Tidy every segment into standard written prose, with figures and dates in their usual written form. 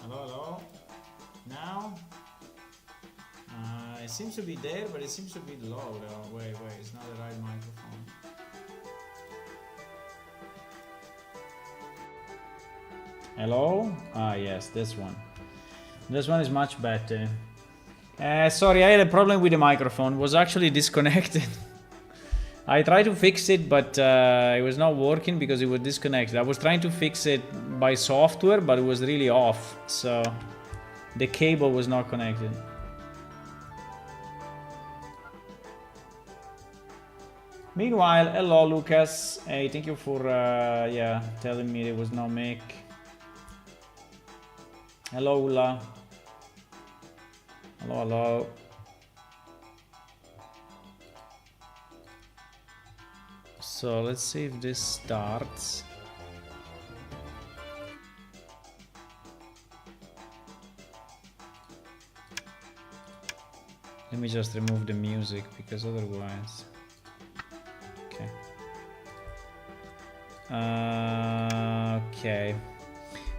Hello, hello. Now? It seems to be there, but it seems to be low. Wait, it's not the right microphone. Hello? Ah, yes, this one. This one is much better. Sorry, I had a problem with the microphone. It was actually disconnected. I tried to fix it, but it was not working because it was disconnected. I was trying to fix it by software, but it was really off. So the cable was not connected. Meanwhile, hello Lucas. Hey, thank you for telling me there was no mic. Hello Ula. Hello. So let's see if this starts. Let me just remove the music because otherwise. Okay. Okay.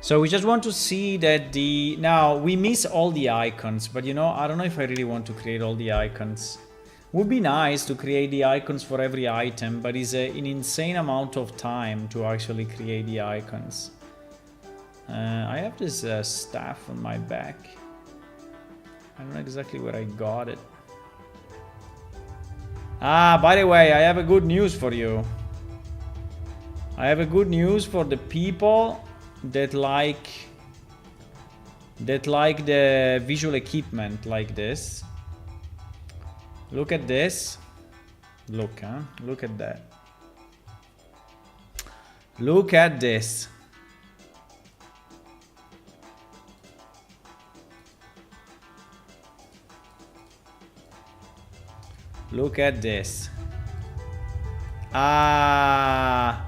So we just want to see that now we miss all the icons, but you know, I don't know if I really want to create all the icons. Would be nice to create the icons for every item, but it's an insane amount of time to actually create the icons. I have this staff on my back. I don't know exactly where I got it. Ah, by the way, I have a good news for you. I have a good news for the people that like the visual equipment like this. Look at this. Look, huh? Look at that. Look at this. Look at this. Ah,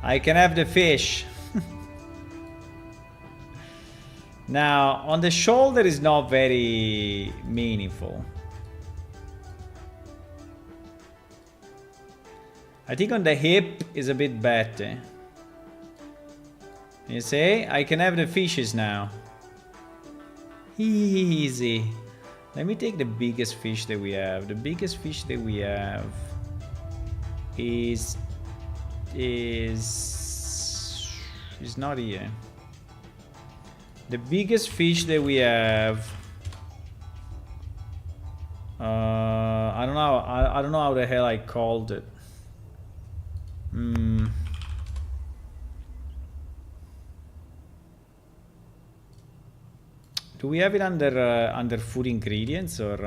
I can have the fish. Now, on the shoulder is not very meaningful. I think on the hip is a bit better. You see? I can have the fishes now. Easy. Let me take the biggest fish that we have. The biggest fish that we have is not here. The biggest fish that we have. I don't know. I don't know how the hell I called it. Do we have it under food ingredients or?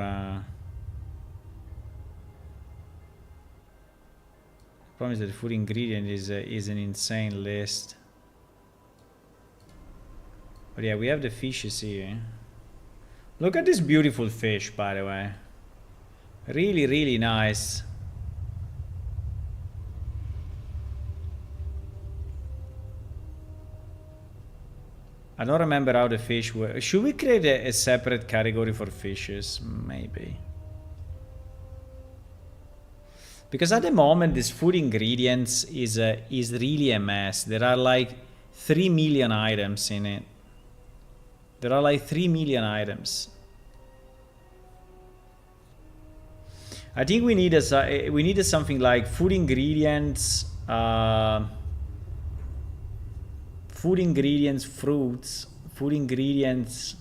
Problem is that food ingredient is an insane list. But yeah, we have the fishes here. Look at this beautiful fish, by the way. Really, really nice. I don't remember how the fish were. Should we create a separate category for fishes? Maybe. Because at the moment, this food ingredients is really a mess. There are like 3 million items in it. There are like 3 million items. I think we needed something like food ingredients, fruits, food ingredients.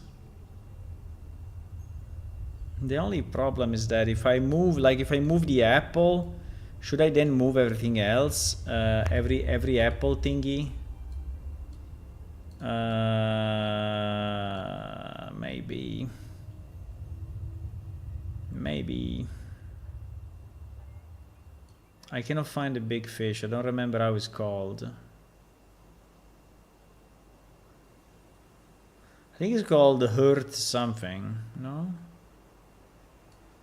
The only problem is that if I move the apple, should I then move everything else? Every apple thingy? Maybe. I cannot find the big fish. I don't remember how it's called. I think it's called the Earth something. No?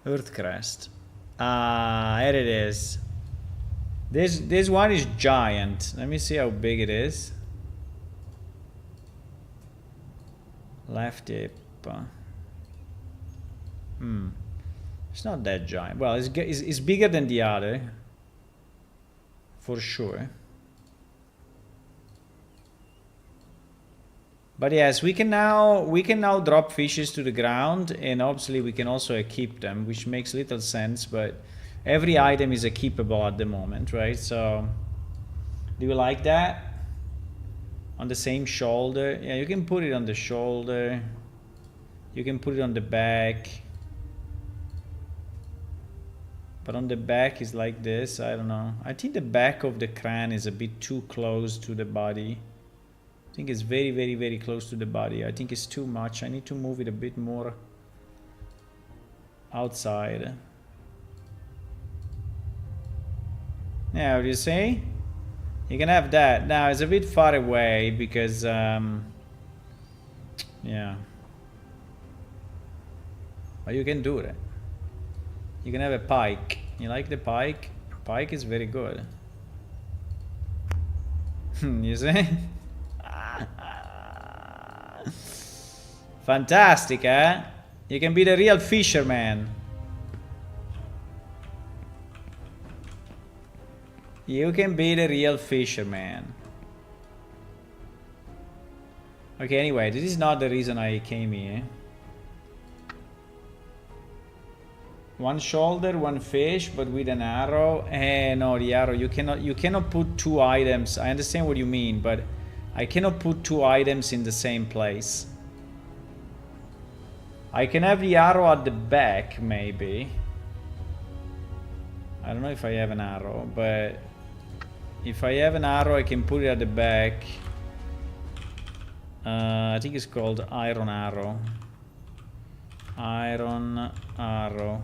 Earth crest. Ah, here it is. This one is giant. Let me see how big it is. Left hip. It's not that giant. Well, it's bigger than the other. For sure. But yes, we can now drop fishes to the ground, and obviously we can also equip them, which makes little sense, but every item is equipable at the moment, right? So do you like that? On the same shoulder? Yeah, you can put it on the shoulder. You can put it on the back. But on the back is like this, I don't know. I think the back of the crane is a bit too close to the body. I think it's very, very, very close to the body. I think it's too much. I need to move it a bit more outside. Yeah, what do you say? You can have that. Now it's a bit far away because, yeah. But you can do that. You can have a pike. You like the pike? Pike is very good. You see? Fantastic, eh? You can be the real fisherman. You can be the real fisherman. Okay, anyway, this is not the reason I came here. One shoulder, one fish, but with an arrow. No, the arrow, you cannot put two items. I understand what you mean, but I cannot put two items in the same place. I can have the arrow at the back, maybe. I don't know if I have an arrow, but if I have an arrow, I can put it at the back. I think it's called iron arrow. Iron arrow.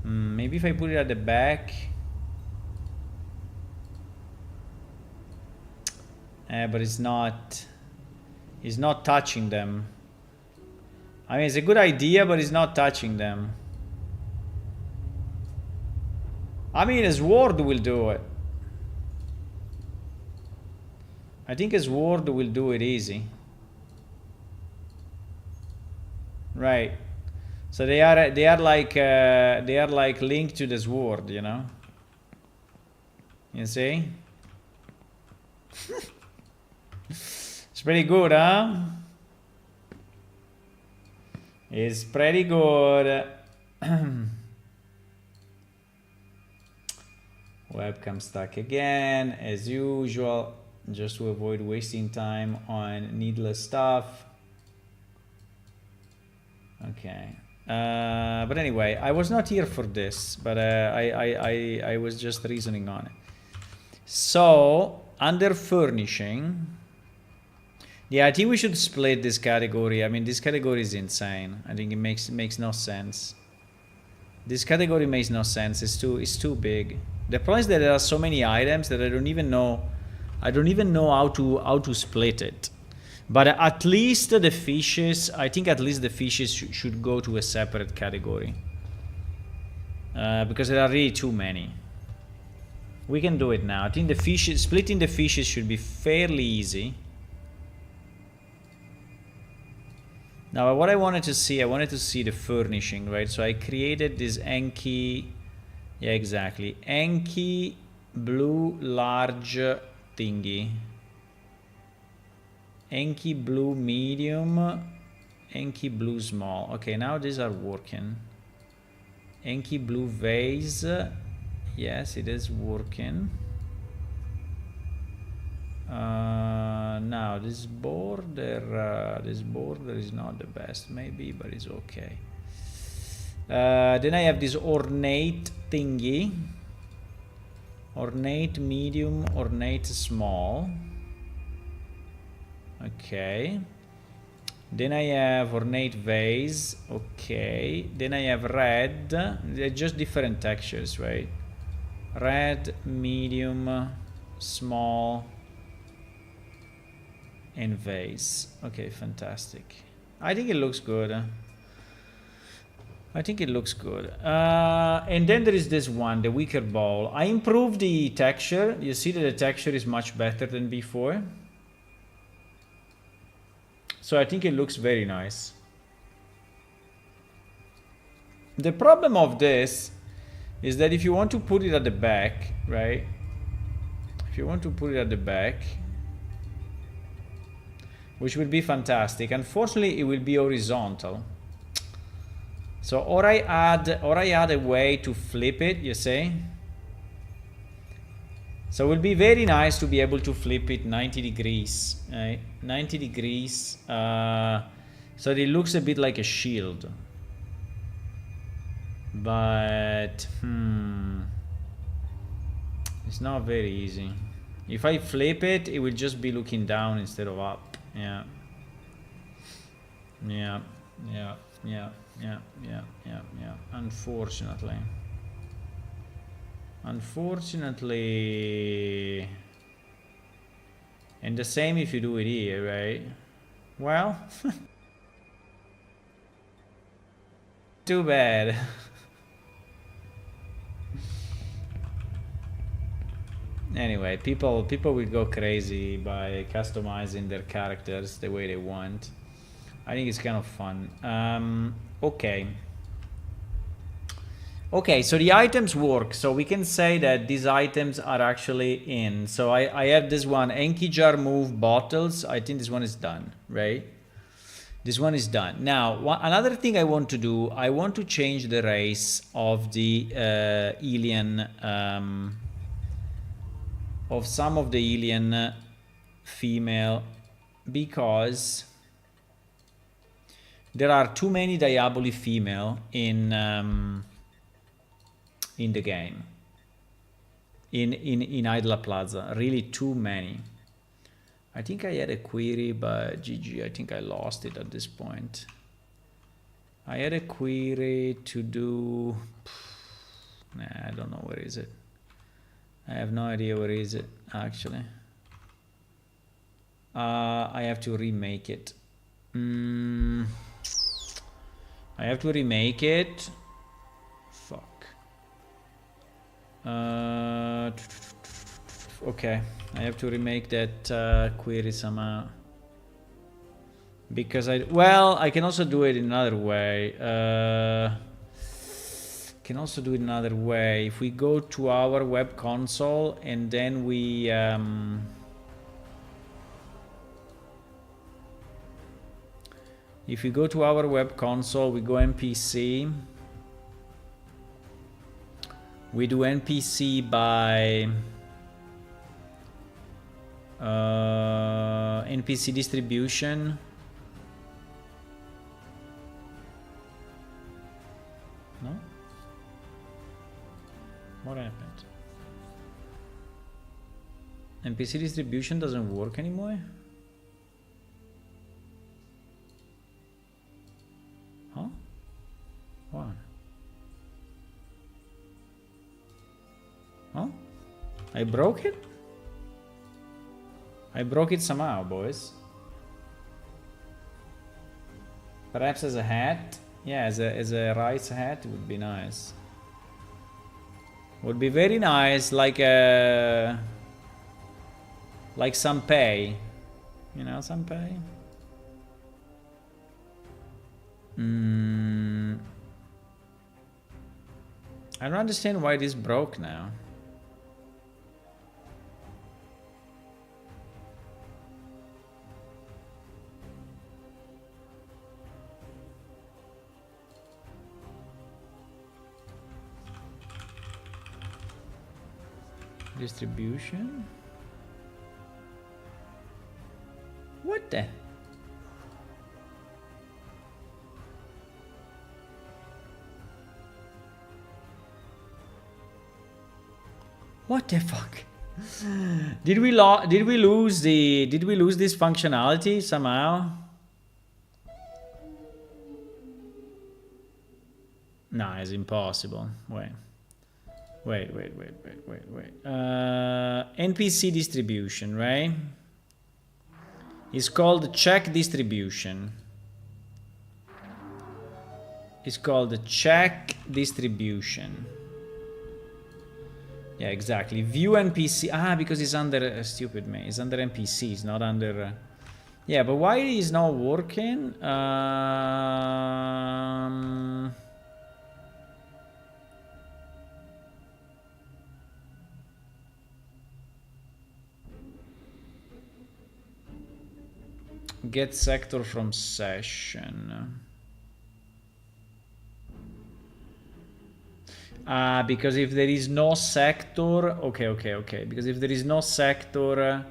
Maybe if I put it at the back. But it's not touching them. I mean, it's a good idea, but it's not touching them. I mean, a sword will do it. I think a sword will do it easy. Right. So they are like linked to the sword, you know. You see? It's pretty good, huh? It's pretty good. Webcam stuck again, as usual, just to avoid wasting time on needless stuff. Okay. But anyway, I was not here for this, but I was just reasoning on it. So, under furnishing, yeah, I think we should split this category. I mean, this category is insane. I think it makes no sense. This category makes no sense. It's too big. The problem is that there are so many items that I don't even know how to split it. But at least the fishes, I think at least the fishes should go to a separate category. Because there are really too many. We can do it now. I think the fishes, splitting the fishes should be fairly easy. Now what I wanted to see the furnishing, right? So I created this Enki, yeah, exactly. Enki blue large thingy. Enki blue medium, Enki blue small. Okay, now these are working. Enki blue vase, yes, it is working. Now this border is not the best, maybe, but it's okay. Then I have this ornate thingy. Ornate medium, ornate small. Okay. Then I have ornate vase. Okay. Then I have red. They're just different textures, right? Red, medium, small, and vase. Okay, fantastic. I think it looks good. I think it looks good. And then there is this one, the wicker ball. I improved the texture. You see that the texture is much better than before. So I think it looks very nice. The problem of this is that if you want to put it at the back, right? If you want to put it at the back, which will be fantastic. Unfortunately, it will be horizontal. So or I add a way to flip it, you see? So it will be very nice to be able to flip it 90 degrees, right? 90 degrees, so it looks a bit like a shield. But, it's not very easy. If I flip it, it will just be looking down instead of up. Yeah. Yeah, yeah, yeah, yeah, yeah, yeah, yeah. Unfortunately. Unfortunately. And the same if you do it here, right? Well, too bad. Anyway, people will go crazy by customizing their characters the way they want. I think it's kind of fun. Okay. Okay, so the items work. So we can say that these items are actually in. So I have this one, Enki jar move bottles. I think this one is done, right? This one is done. Now, another thing I want to do, I want to change the race of the alien, of some of the alien female, because there are too many Diaboli female in the game. In Idla Plaza, really too many. I think I had a query, but GG, I think I lost it at this point. I had a query to do, nah, I don't know, where is it? I have no idea where is it, actually. I have to remake it. I have to remake it. Fuck. Okay, I have to remake that query somehow. Because I can also do it in another way. Can also do it another way. If we go to our web console and then we if we go to our web console, we go NPC. We do NPC by NPC distribution. No? What happened? NPC distribution doesn't work anymore? Huh? What? Huh? I broke it? I broke it somehow, boys. Perhaps as a hat? Yeah, as a rice hat, it would be nice. Would be very nice, like Sanpei. You know Sanpei? I don't understand why this broke now. Distribution? What the? What the fuck? Did we lose this functionality somehow? Nah, it's impossible. Wait. NPC distribution, right? It's called check distribution. It's called check distribution. Yeah, exactly. View NPC. Ah, because it's under stupid me. It's under NPC. It's not under. Yeah, but why is not working? Get sector from session. Because if there is no sector, okay. Because if there is no sector,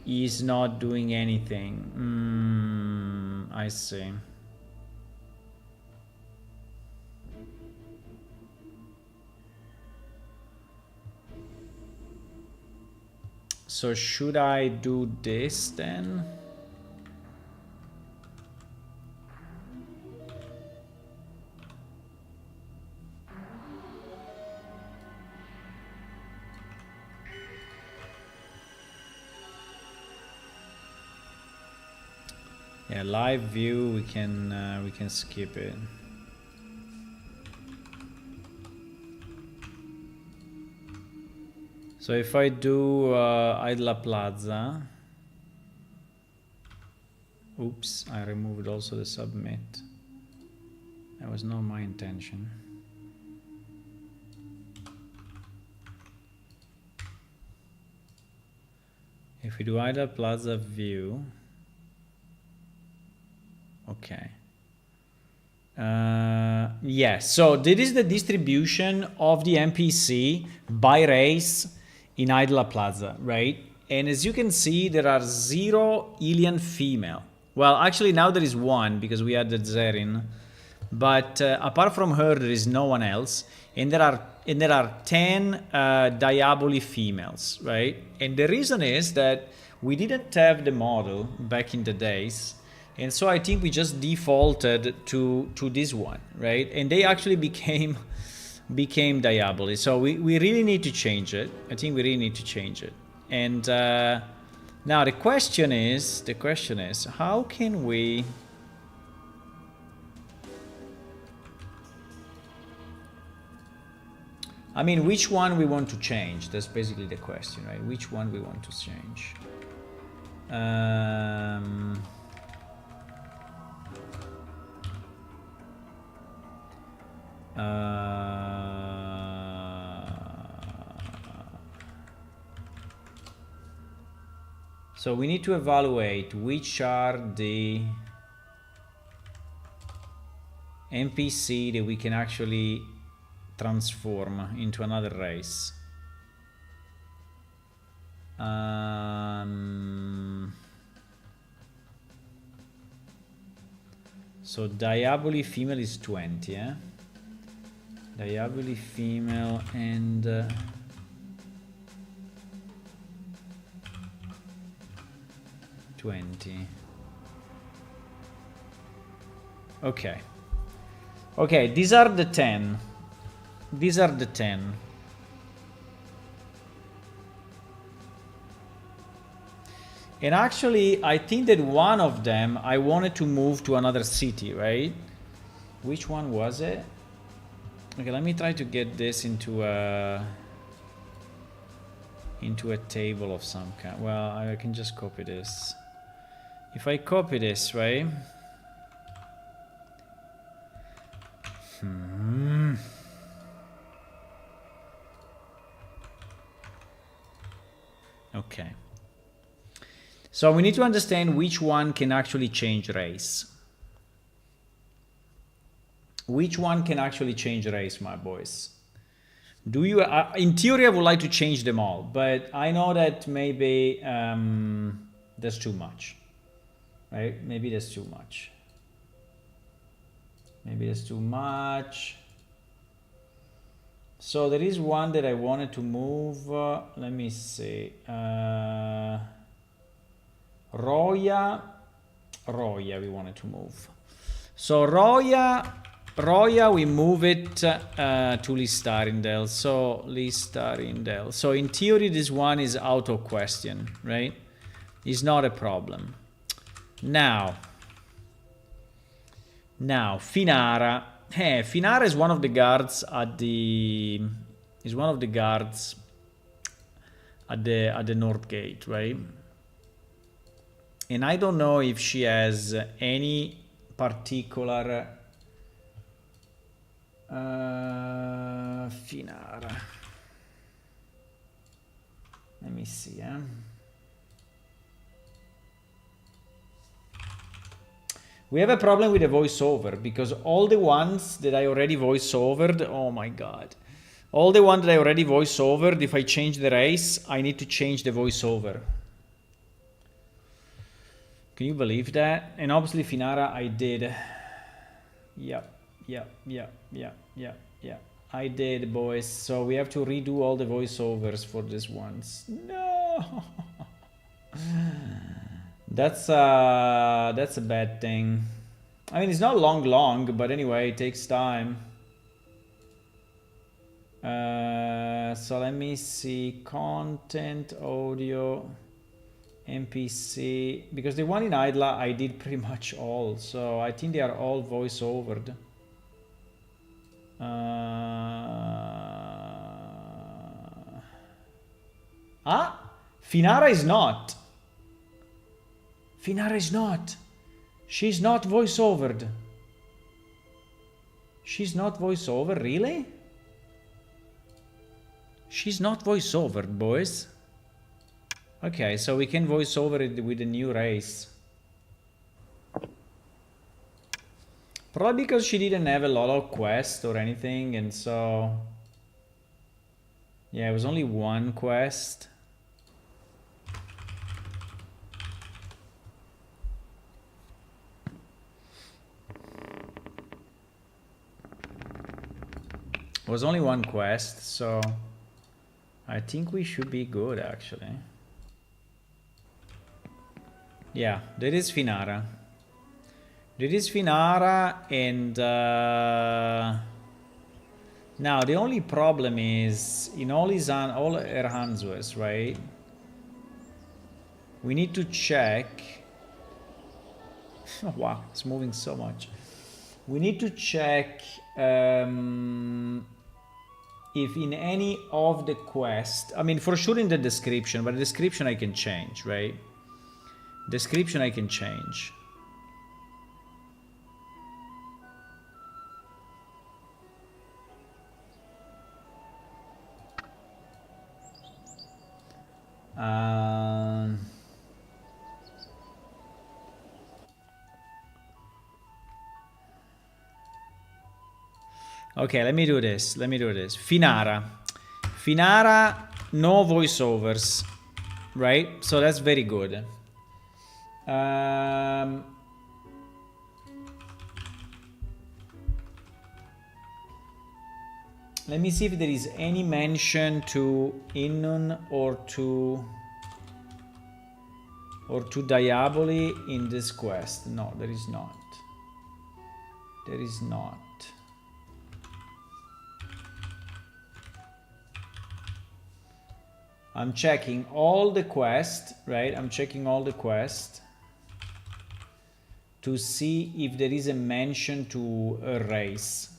he's not doing anything. I see. So should I do this then? Yeah, live view, we can skip it. So if I do Idla Plaza, oops, I removed also the submit. That was not my intention. If we do Idla Plaza view, okay. Yeah, so this is the distribution of the NPC by race in Idla Plaza, right? And as you can see, there are 0 alien female. Well, actually now there is 1 because we added Zerin. But apart from her, there is no one else. And there are 10 Diaboli females, right? And the reason is that we didn't have the model back in the days. And so I think we just defaulted to this one, right? And they actually became Diaboli. So we really need to change it. I think we really need to change it. And now the question is, how can we... I mean, which one we want to change? That's basically the question, right? Which one we want to change? So we need to evaluate which are the NPC that we can actually transform into another race. So Diaboli female is 20, eh? Diaboli female and 20. Okay. Okay, these are the 10. These are the 10. And actually, I think that one of them, I wanted to move to another city, right? Which one was it? Okay, let me try to get this into a table of some kind. Well, I can just copy this. If I copy this, right? Okay. So we need to understand which one can actually change race. Which one can actually change race, my boys? Do you, in theory, I would like to change them all, but I know that maybe that's too much, right? Maybe that's too much. Maybe that's too much. So there is one that I wanted to move. Let me see. Roya, we wanted to move. So Roya, we move it to Listarindel. So Listarindel. So in theory, this one is out of question, right? It's not a problem. Now Finara. Hey, Finara is one of the guards at the. Is one of the guards at the North Gate, right? And I don't know if she has any particular Finara. Let me see, We have a problem with the voiceover because all the ones that I already voiceovered, oh my god. All the ones that I already voiceovered, if I change the race, I need to change the voiceover. Can you believe that? And obviously Finara I did. Yep. I did, boys. So we have to redo all the voiceovers for this ones. No. That's a bad thing. I mean, it's not long, but anyway, it takes time. So let me see, content, audio, NPC, because the one in Idla I did pretty much all, so I think they are all voice-overed. Finara is not. Finara is not. She's not voice-overed. She's not voice-over, really? She's not voice-overed, boys. Okay, so we can voice-over it with a new race. Probably because she didn't have a lot of quests or anything, and so... Yeah, it was only one quest. It was only one quest, so... I think we should be good, actually. Yeah, that is Finara. That is Finara, and now the only problem is in all her Hanzues, right? We need to check. Oh, wow, it's moving so much. We need to check if in any of the quests, I mean, for sure in the description, but the description I can change, right? Description I can change. Okay, let me do this. Finara. Finara, no voiceovers, right? So that's very good. Let me see if there is any mention to Innun or to Diaboli in this quest. No, there is not. There is not. I'm checking all the quests, right? I'm checking all the quests to see if there is a mention to a race.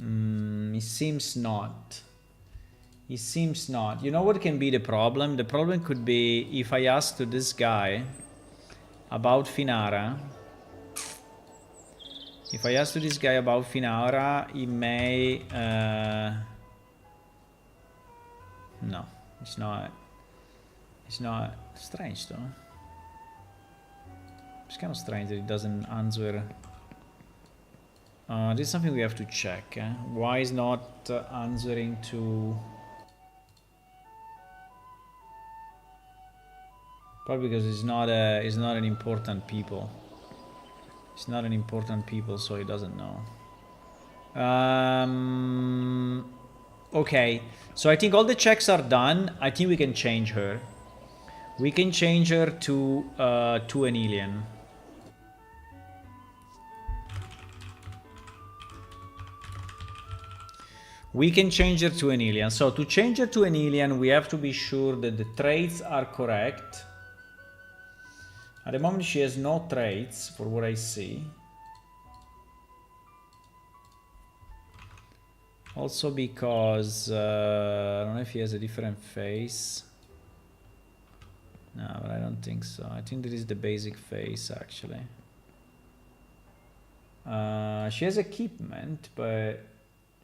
It seems not. It seems not. You know what can be the problem? The problem could be if I ask to this guy about Finara. If I ask to this guy about Finara, he may... No, it's not. It's not strange though. It's kind of strange that it doesn't answer. This is something we have to check. Why is not answering to? Probably because it's not an important people. It's not an important people, so he doesn't know. Okay, so I think all the checks are done. I think we can change her. We can change her to an alien. We can change her to an alien. So to change her to an alien, we have to be sure that the traits are correct. At the moment, she has no traits, for what I see. Also because, I don't know if he has a different face. No, but I don't think so. I think this is the basic face, actually. She has equipment, but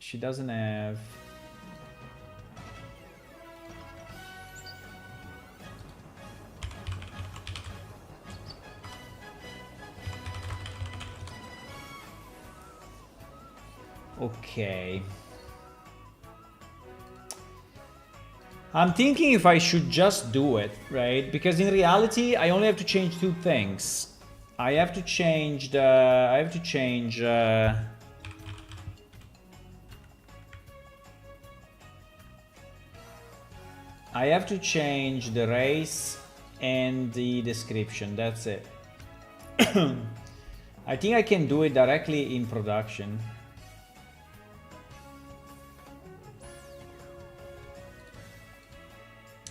she doesn't have... Okay. I'm thinking if I should just do it, right? Because in reality, I only have to change two things. I have to change the... I have to change... I have to change the race and the description. That's it. I think I can do it directly in production.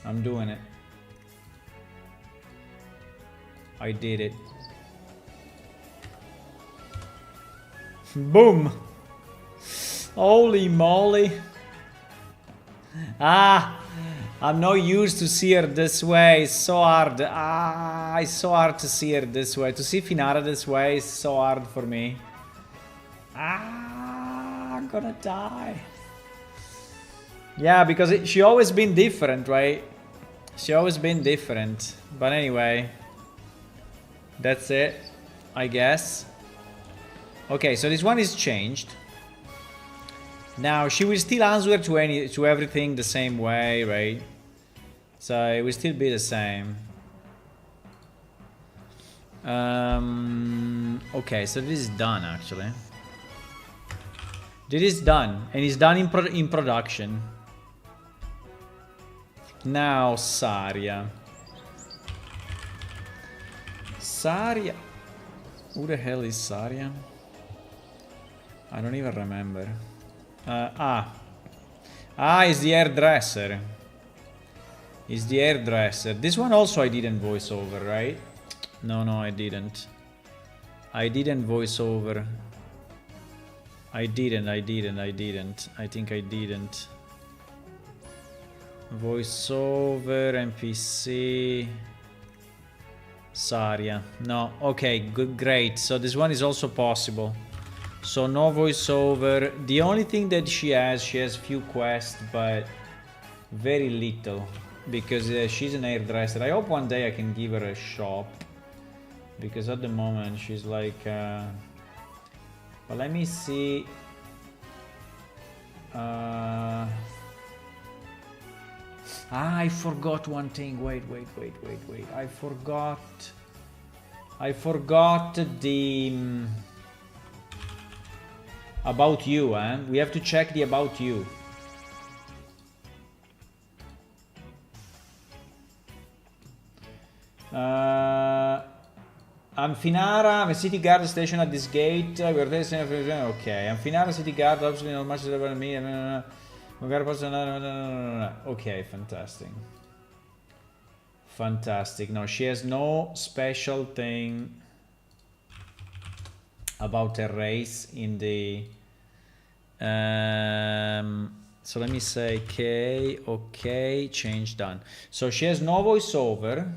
I'm doing it. I did it. Boom! Holy moly! Ah! I'm not used to see her this way. It's so hard. Ah! It's so hard to see her this way. To see Finara this way is so hard for me. Ah! I'm gonna die. Yeah, because she always been different, right? She always been different. But anyway. That's it, I guess. Okay, so this one is changed. Now she will still answer to everything the same way, right? So it will still be the same. Okay, so this is done actually. This is done, and it's done in production. Now Saria. Saria. Who the hell is Saria? I don't even remember. It's the hairdresser. It's the hairdresser. This one also I didn't voice over, right? No, I didn't. I didn't voice over. I didn't. I think I didn't. Voice over, NPC. Saria. No, okay, good, great. So this one is also possible. So no voiceover. The only thing that she has few quests, but very little. Because she's an hairdresser. I hope one day I can give her a shop. Because at the moment she's like... But let me see... I forgot one thing. Wait. I forgot the... About you, eh? We have to check the about you. Amfinara, the city guard station at this gate. Okay, Amfinara city guard, absolutely not much about me. Okay, fantastic. Fantastic. No, she has no special thing about her race in the... so let me say K, okay, change done. So she has no voiceover.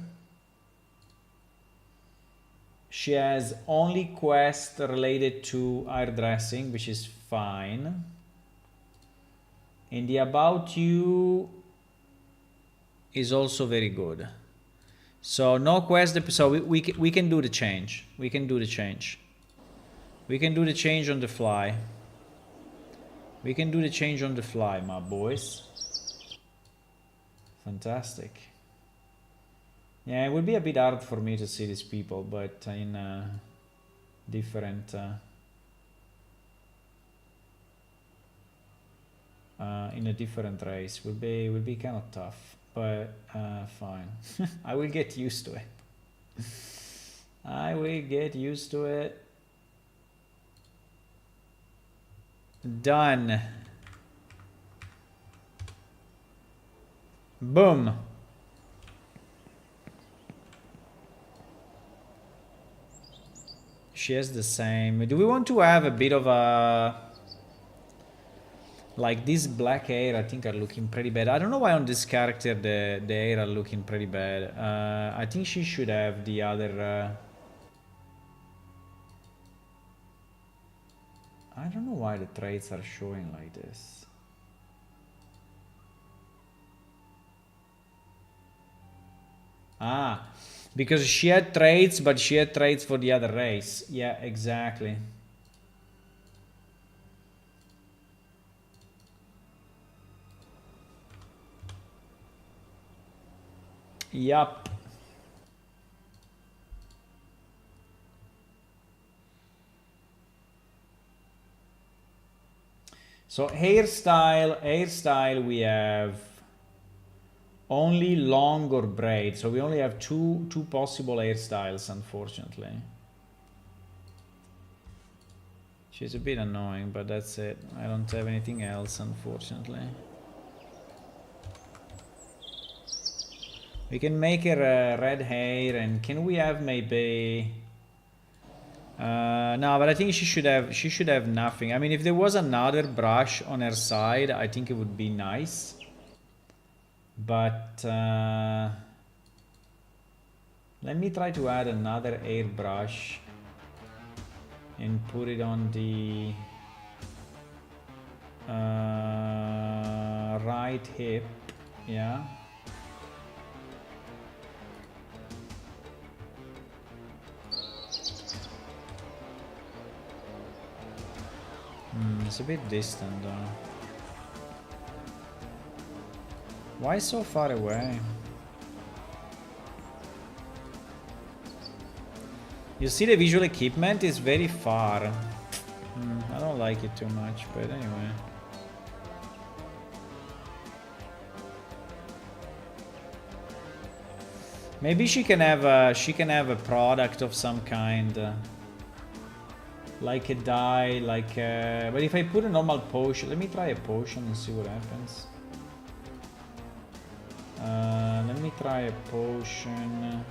She has only quest related to hairdressing, which is fine. And the about you is also very good. So no quest, so we can do the change. We can do the change. We can do the change on the fly. We can do the change on the fly, my boys. Fantastic. Yeah, it would be a bit hard for me to see these people, but in a different... in a different race will be kind of tough, but fine. I will get used to it. I will get used to it. Done. Boom. She has the same. Do we want to have a bit of a... Like this black hair, I think are looking pretty bad. I don't know why on this character the hair are looking pretty bad. I think she should have the other... I don't know why the traits are showing like this. Ah, because she had traits, but she had traits for the other race. Yeah, exactly. Yup. So hairstyle we have only long or braid. So we only have two possible hairstyles, unfortunately. She's a bit annoying, but that's it. I don't have anything else, unfortunately. We can make her red hair, and can we have maybe... no, but I think she should have nothing. I mean, if there was another brush on her side, I think it would be nice. But let me try to add another airbrush and put it on the right hip. Yeah. It's a bit distant though. Why so far away? You see, the visual equipment is very far. I don't like it too much, but anyway. Maybe she can have a product of some kind. Like a dye, like a... But if I put a normal potion... Let me try a potion and see what happens. Let me try a potion.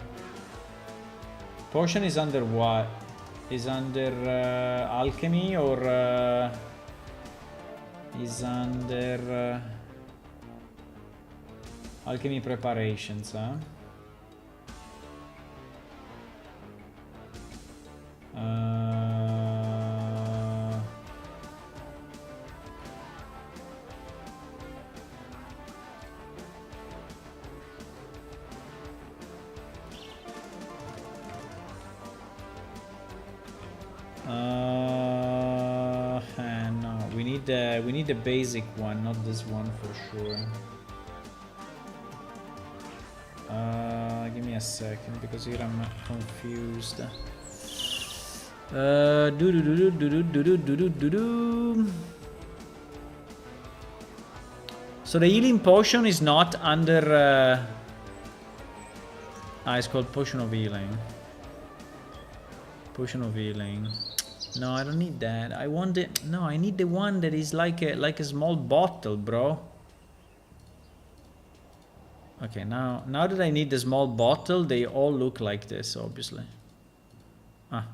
Potion is under what? Is under alchemy or is under alchemy preparations, huh? No, we need the basic one, not this one for sure. Give me a second because here I'm confused. So the healing potion is not under. It's called potion of healing. Potion of healing. No, I don't need that. I want it. No, I need the one that is like a small bottle, bro. Okay, now that I need the small bottle, they all look like this, obviously.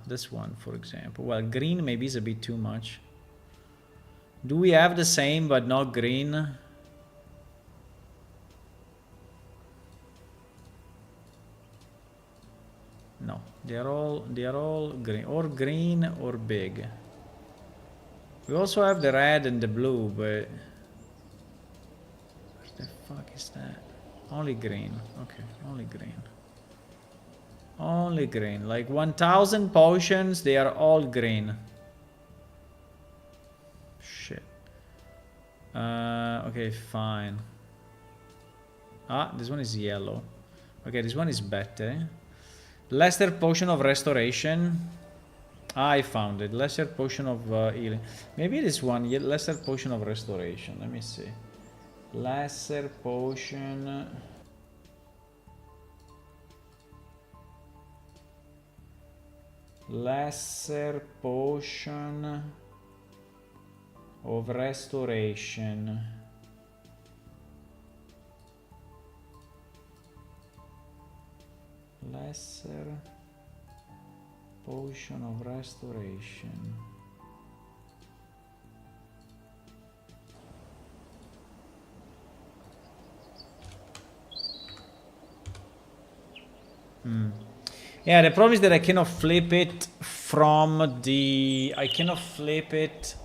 This one, for example. Well, green maybe is a bit too much. Do we have the same but not green? No, they are all green, or green or big. We also have the red and the blue, but what the fuck is that? Only green. Okay, only green. Only green. Like 1000 potions, they are all green. Shit. Okay, fine. This one is yellow. Okay, this one is better. Lesser potion of restoration. I found it. Lesser potion of healing. Maybe this one. Lesser potion of restoration. Let me see. Lesser potion. Lesser potion of restoration. Lesser potion of restoration. Yeah, the problem is that I cannot flip it from the... I cannot flip it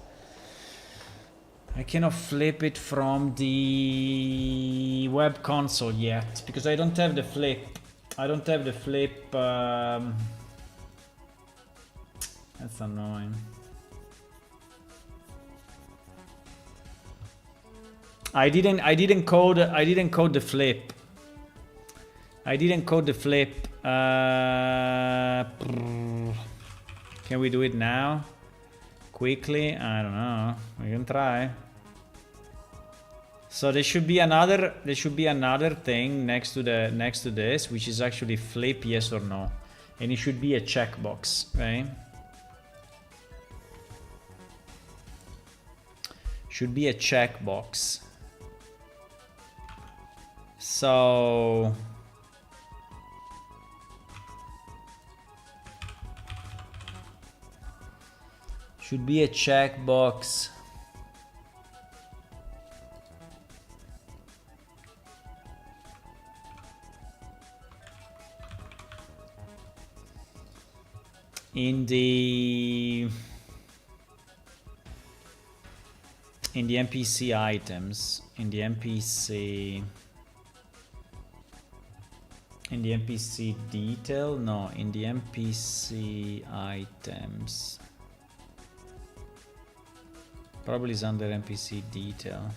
from the web console yet, because I don't have the flip. I don't have the flip. That's annoying. I didn't code the flip. I didn't code the flip. Can we do it now? Quickly? I don't know. We can try. So there should be another thing next to this, which is actually flip yes or no. And it should be a checkbox, right? Should be a checkbox. So should be a checkbox. In the NPC items, in the NPC detail, no, in the NPC items, probably is under NPC detail.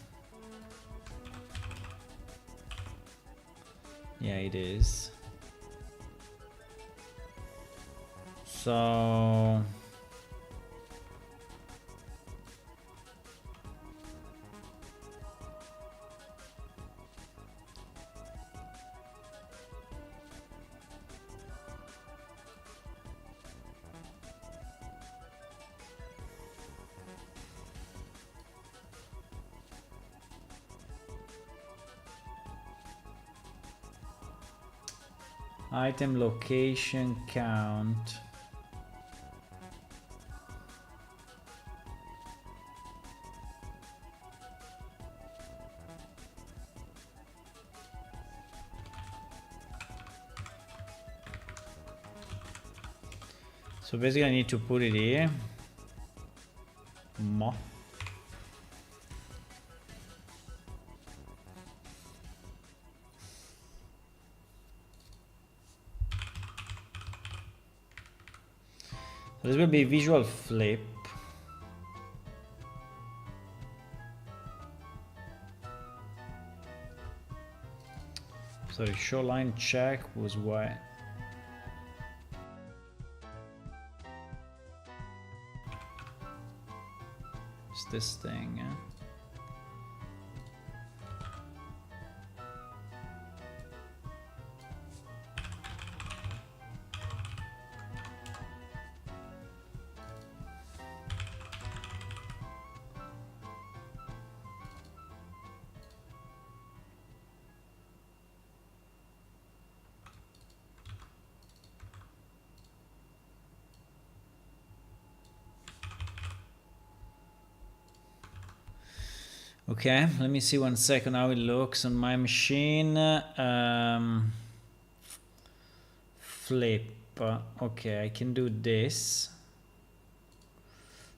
Yeah, it is. So item location count. So basically I need to put it here. Mo. So this will be visual flip. Sorry, shoreline check was what? It's this thing, yeah? Okay, let me see 1 second how it looks on my machine. Flip. Okay, I can do this.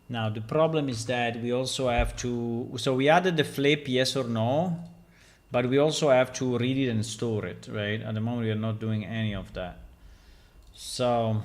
Now the problem is that we also have to, so we added the flip yes or no, but we also have to read it and store it, right? At the moment we are not doing any of that. So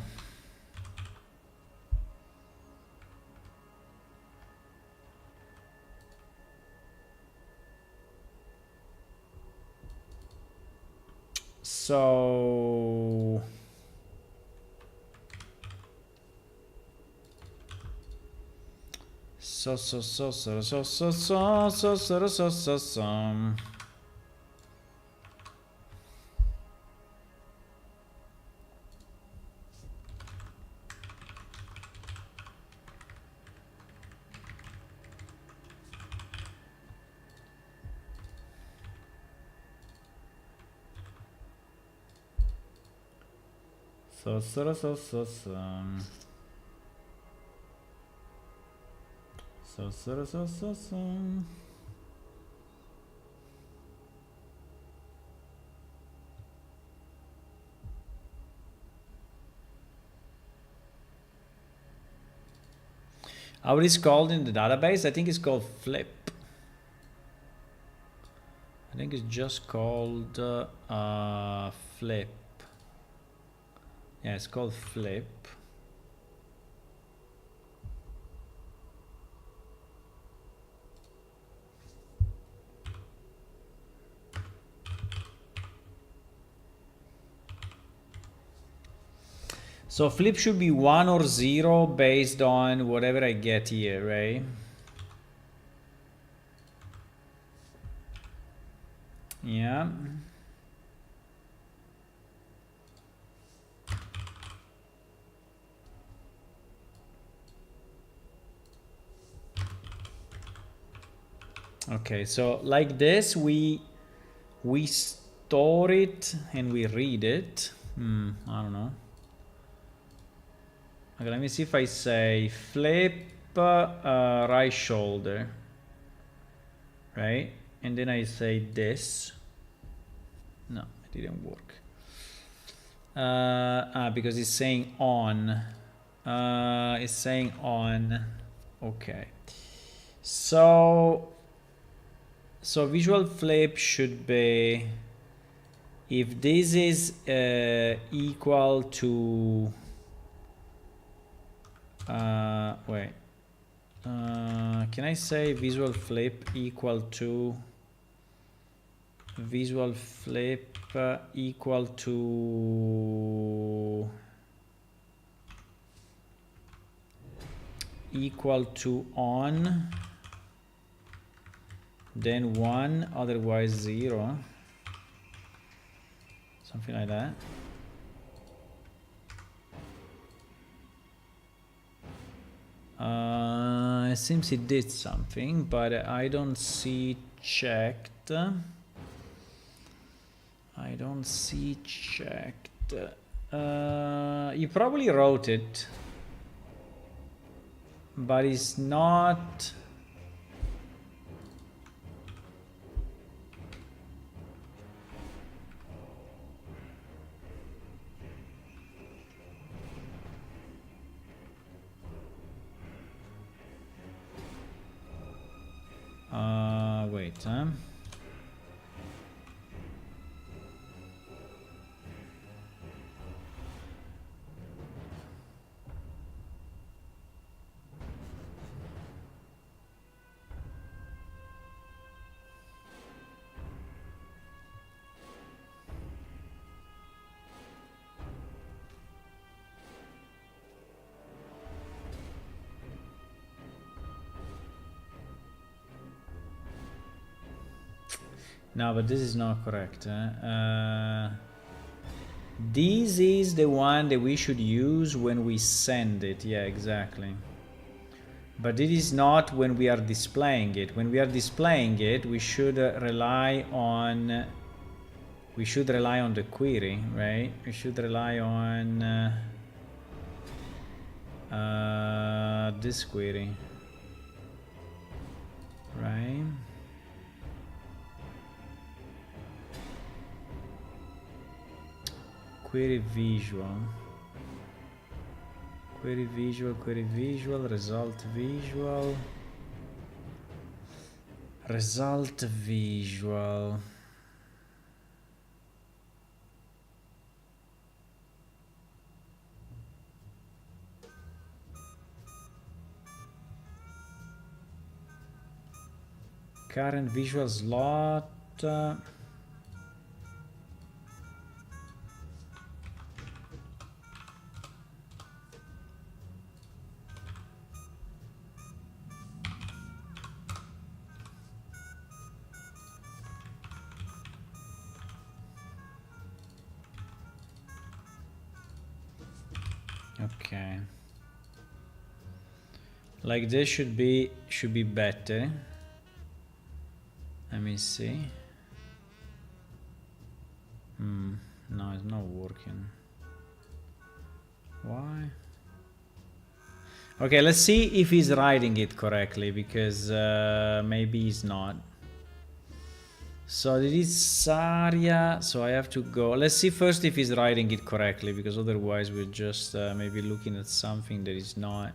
how it is called in the database? I think it's called flip. I think it's just called flip. Yeah, it's called flip. So flip should be 1 or 0 based on whatever I get here, right? Yeah. Okay, so like this, we store it and we read it. I don't know. Okay, let me see if I say flip right shoulder, right? And then I say this. No, it didn't work. Because it's saying on. It's saying on. Okay. So visual flip should be if this is equal to wait. Can I say visual flip equal to visual flip equal to on, then 1, otherwise 0, something like that. It seems it did something, but I don't see checked. I don't see checked. You probably wrote it, but it's not. Wait, no, but this is not correct. This is the one that we should use when we send it. Yeah, exactly. But it is not when we are displaying it. When we are displaying it, we should rely on the query, right? We should rely on this query, right? Query visual, result visual. Current visual slot. Okay. Like this should be better. Let me see. No, it's not working. Why? Okay, let's see if he's writing it correctly, because maybe he's not. So this is Saria, so I have to go. Let's see first if he's writing it correctly, because otherwise we're just maybe looking at something that is not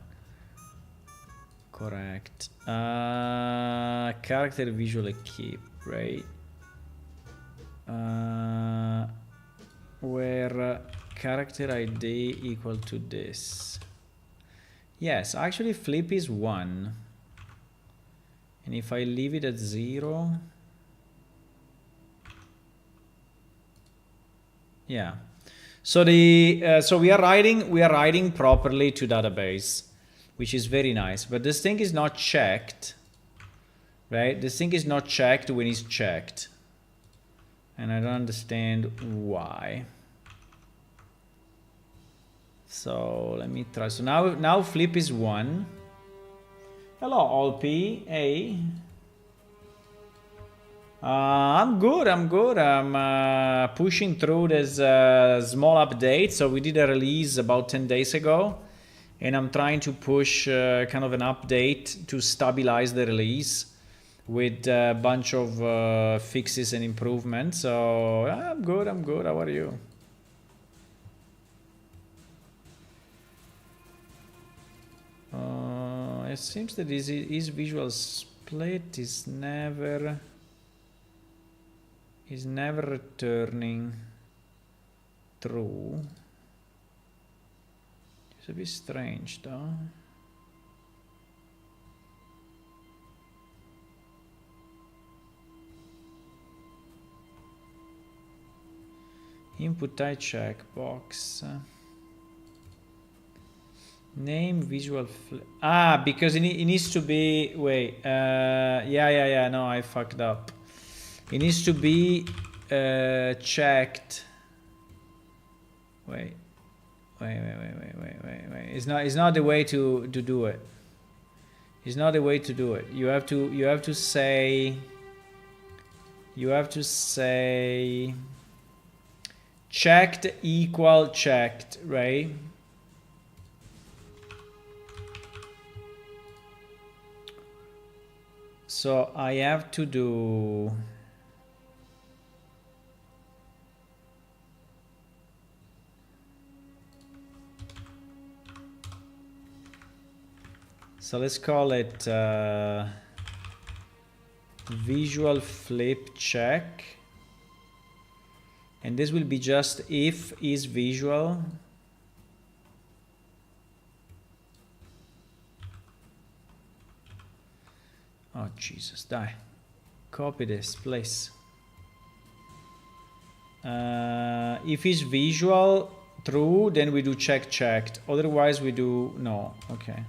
correct. Character visual keep, right? Where character ID equal to this. Yes, actually flip is 1. And if I leave it at 0, yeah. So so we are writing properly to database, which is very nice. But this thing is not checked, right? This thing is not checked when it's checked, and I don't understand why. So let me try. So now flip is 1. Hello, Olp. Hey. I'm good. I'm pushing through this small update. So we did a release about 10 days ago, and I'm trying to push kind of an update to stabilize the release with a bunch of fixes and improvements. So I'm good. How are you? It seems that his visual split is never returning true. It's a bit strange though. Input type checkbox. Name visual because it needs to be, wait, yeah, no, I fucked up. It needs to be checked. Wait. It's not the way to do it. It's not the way to do it. You have to say checked equal checked, right? So I have to do so let's call it visual flip check, and this will be just if is visual. Oh Jesus, die. Copy this, please. If it's visual true, then we do checked. Otherwise we do no. Okay.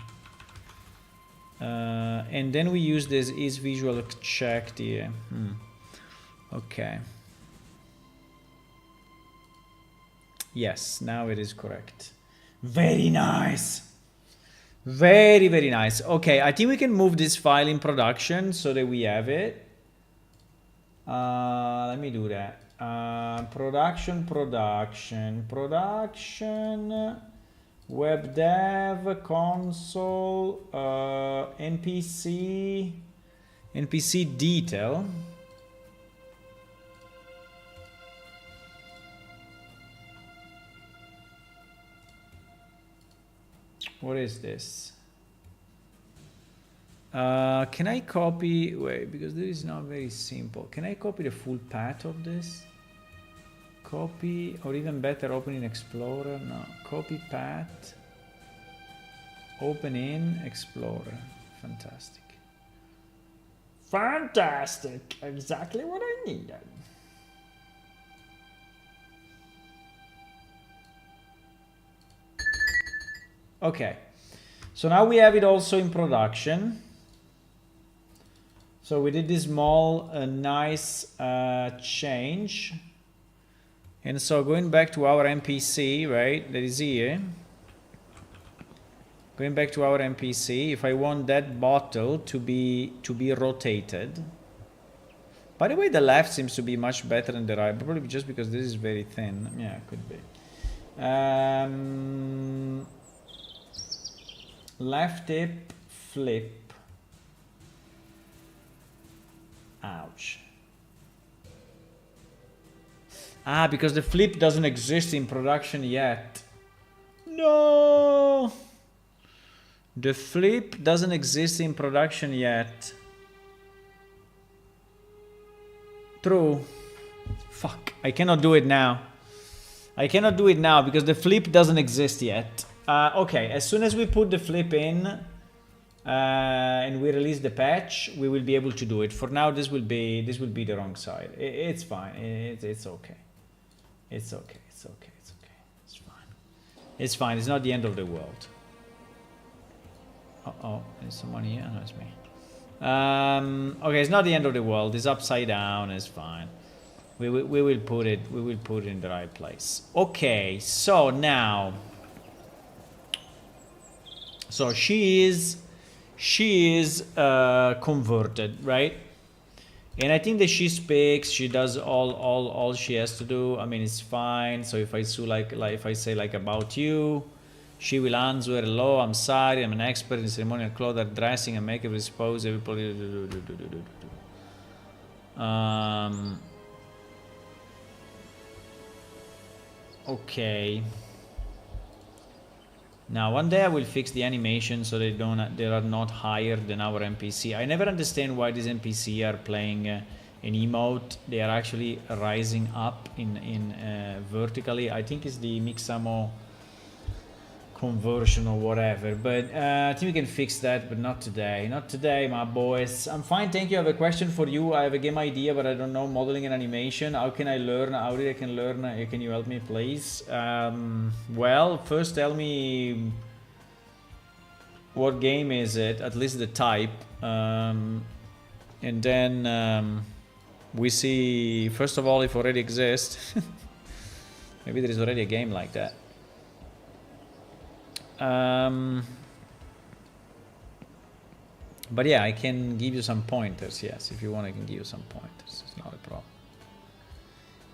And then we use this is visual checked here. Okay. Yes, now it is correct. Very nice. Very, very nice. Okay, I think we can move this file in production so that we have it. Let me do that. Production, web dev, console, npc detail. What is this? Can I copy? Wait, because this is not very simple. Can I copy the full path of this? Copy, or even better, open in Explorer. No, copy path. Open in Explorer. Fantastic. Fantastic. Exactly what I needed. Okay, so now we have it also in production. So we did this small, nice change. And so going back to our MPC, right, that is here. Going back to our MPC, if I want that bottle to be rotated. By the way, the left seems to be much better than the right, probably just because this is very thin. Yeah, it could be. Left hip flip. Ouch. Because the flip doesn't exist in production yet. No! The flip doesn't exist in production yet. True. Fuck. I cannot do it now. I cannot do it now because the flip doesn't exist yet. Okay, as soon as we put the flip in and we release the patch, we will be able to do it. For now, this will be the wrong side. It's fine. It's okay. It's okay. It's fine. It's not the end of the world. Uh-oh. There's someone here? No, it's me. Okay, it's not the end of the world. It's upside down. It's fine. We will put it in the right place. Okay, so now, so she is converted, right? And I think that she speaks. She does all she has to do. I mean, it's fine. So if I say if I say like about you, she will answer, hello, I'm sorry, I'm an expert in ceremonial clothes, dressing and makeup, dispose, everybody. Okay. Now one day I will fix the animation so they are not higher than our NPC. I never understand why these NPC are playing an emote. They are actually rising up in vertically. I think it's the Mixamo conversion or whatever, but I think we can fix that, but not today. Not today, my boys. I'm fine, thank you. I have a question for you. I have a game idea, but I don't know modeling and animation. How can I learn? How did I can learn? Can you help me, please? Well, first tell me what game is it, at least the type, and then we see, first of all, if it already exists. Maybe there is already a game like that. But yeah, I can give you some pointers. Yes, if you want, I can give you some pointers. It's not a problem.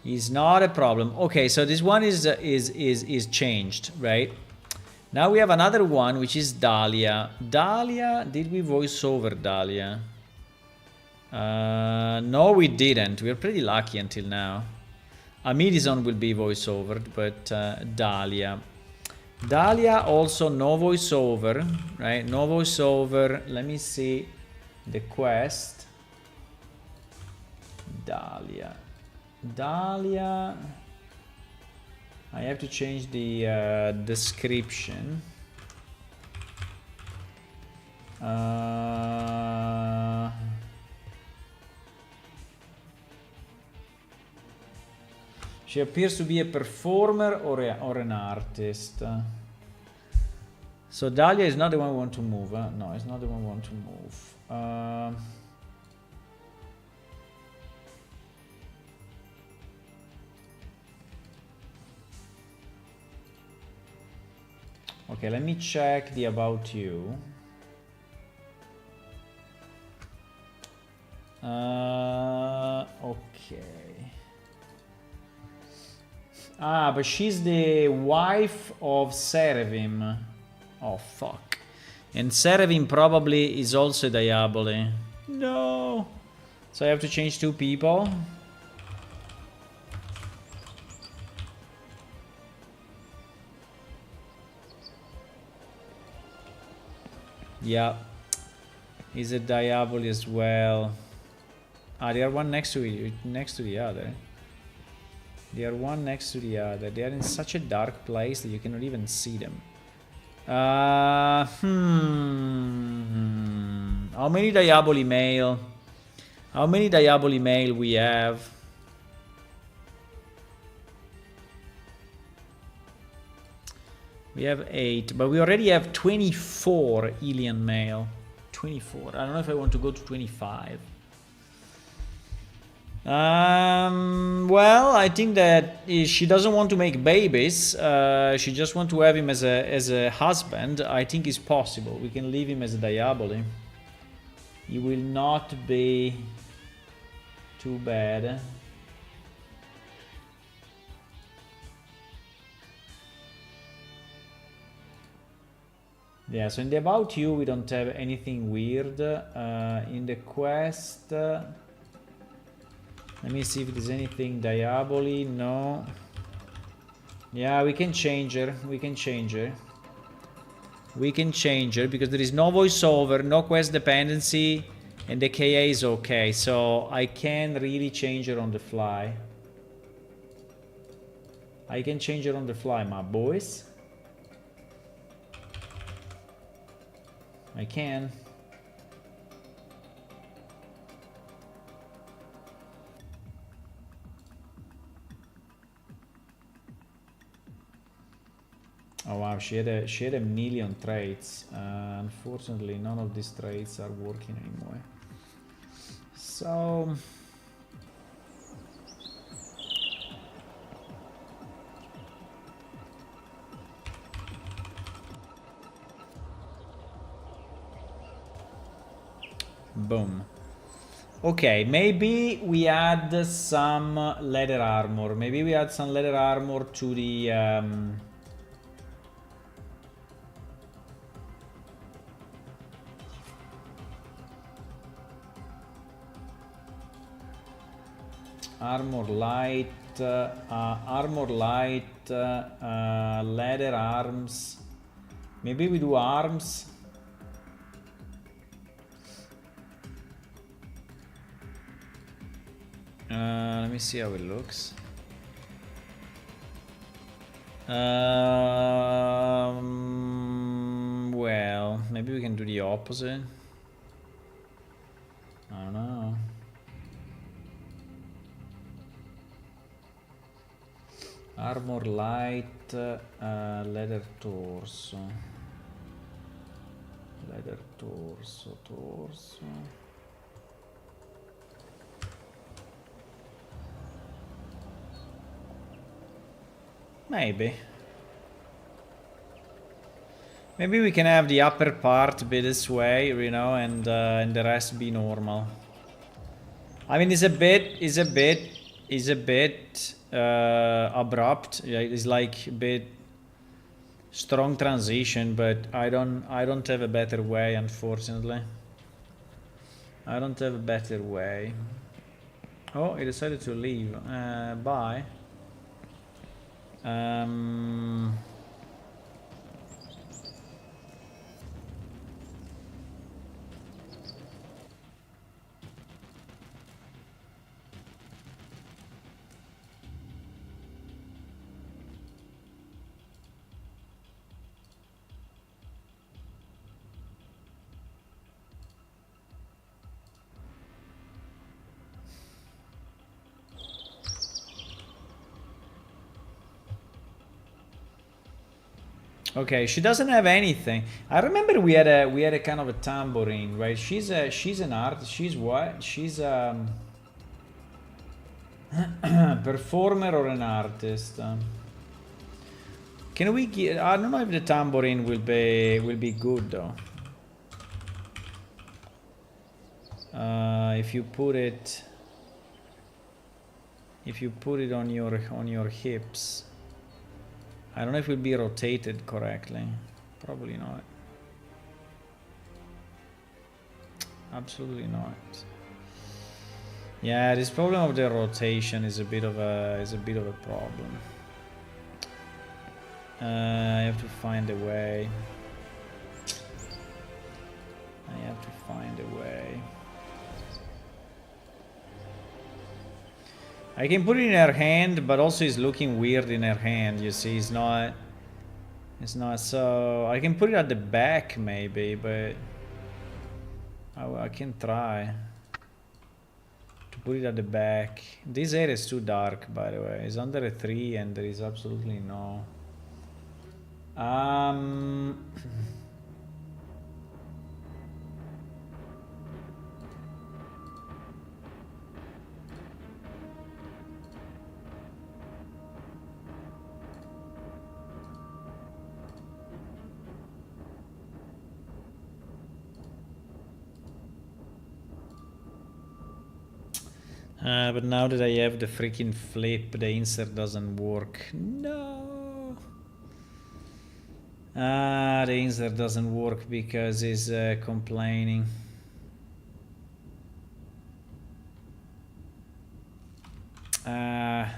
It's not a problem. Okay, so this one is changed, right? Now we have another one, which is Dahlia. Dahlia, did we voice over Dahlia? No, we didn't. We're pretty lucky until now. Amidison will be voiceover, but Dahlia. Dahlia also no voiceover, right? No voiceover. Let me see the quest. Dahlia. Dahlia. I have to change the description. She appears to be a performer or an artist. So Dahlia is not the one we want to move. No, it's not the one we want to move. Okay, let me check the about you. Okay. Ah, but she's the wife of Serevim. Oh, fuck. And Serevim probably is also Diaboli. No. So I have to change 2 people. Yeah. Is it Diaboli as well? Ah, they are one next to the other. They are one next to the other. They are in such a dark place that you cannot even see them. How many Diaboli male? How many Diaboli male we have? We have 8, but we already have 24 Ilian male. 24. I don't know if I want to go to 25. Well, I think that she doesn't want to make babies. She just wants to have him as a husband. I think it's possible. We can leave him as a Diaboli. He will not be too bad. Yeah, so in the about you, we don't have anything weird. In the quest... let me see if there's anything Diaboli. No. Yeah, we can change her. We can change her. We can change her because there is no voiceover, no quest dependency, and the KA is okay. So I can really change her on the fly. I can change her on the fly, my boys. I can. Oh, Wow, she had a million traits. Unfortunately, none of these traits are working anymore. So boom. Okay, maybe we add some leather armor. Maybe we add some leather armor to the armor light, leather arms. Maybe we do arms. Let me see how it looks. Well, maybe we can do the opposite. I don't know. Armor light, leather torso. Leather torso. Maybe. Maybe we can have the upper part be this way, you know, and the rest be normal. I mean, it's a bit abrupt. Yeah, it's like a bit strong transition, but I don't have a better way, unfortunately. I don't have a better way. Oh, he decided to leave. Bye. Okay, she doesn't have anything. I remember we had a kind of a tambourine, right? She's an artist. She's what? She's performer or an artist. Can we get? I don't know if the tambourine will be good though. If you put it on your hips. I don't know if it will be rotated correctly. Probably not. Absolutely not. Yeah, this problem of the rotation is a bit of a problem. I have to find a way. I can put it in her hand, but also it's looking weird in her hand, you see, it's not so... I can put it at the back maybe, but I can try to put it at the back. This area is too dark, by the way. It's under a 3 and there is absolutely no... but now that I have the freaking flip, the insert doesn't work. No! The insert doesn't work because it's complaining. Ay.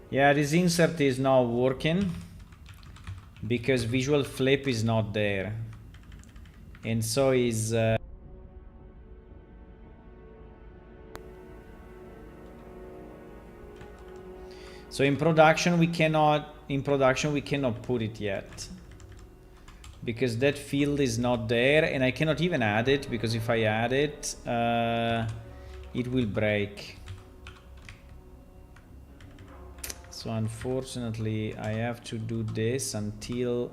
Yeah, this insert is not working because visual flip is not there. And so is so in production we cannot put it yet because that field is not there, and I cannot even add it because if I add it it will break. So unfortunately, I have to do this until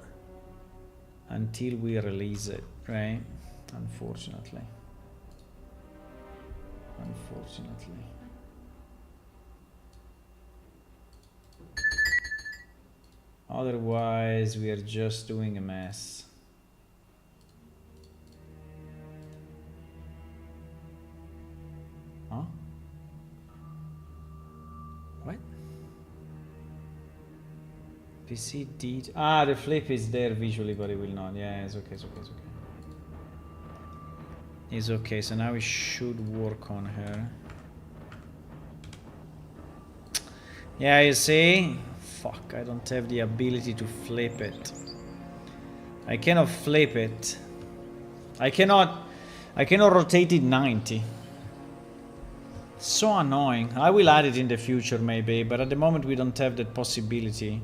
we release it, right? Unfortunately. Otherwise, we are just doing a mess. Huh? What? PC D. Ah, the flip is there visually, but it will not. Yeah, it's okay, it's okay, it's okay. It's okay, so now we should work on her. Yeah, you see? Fuck, I don't have the ability to flip it. I cannot flip it. I cannot rotate it 90. So annoying. I will add it in the future maybe, but at the moment we don't have that possibility.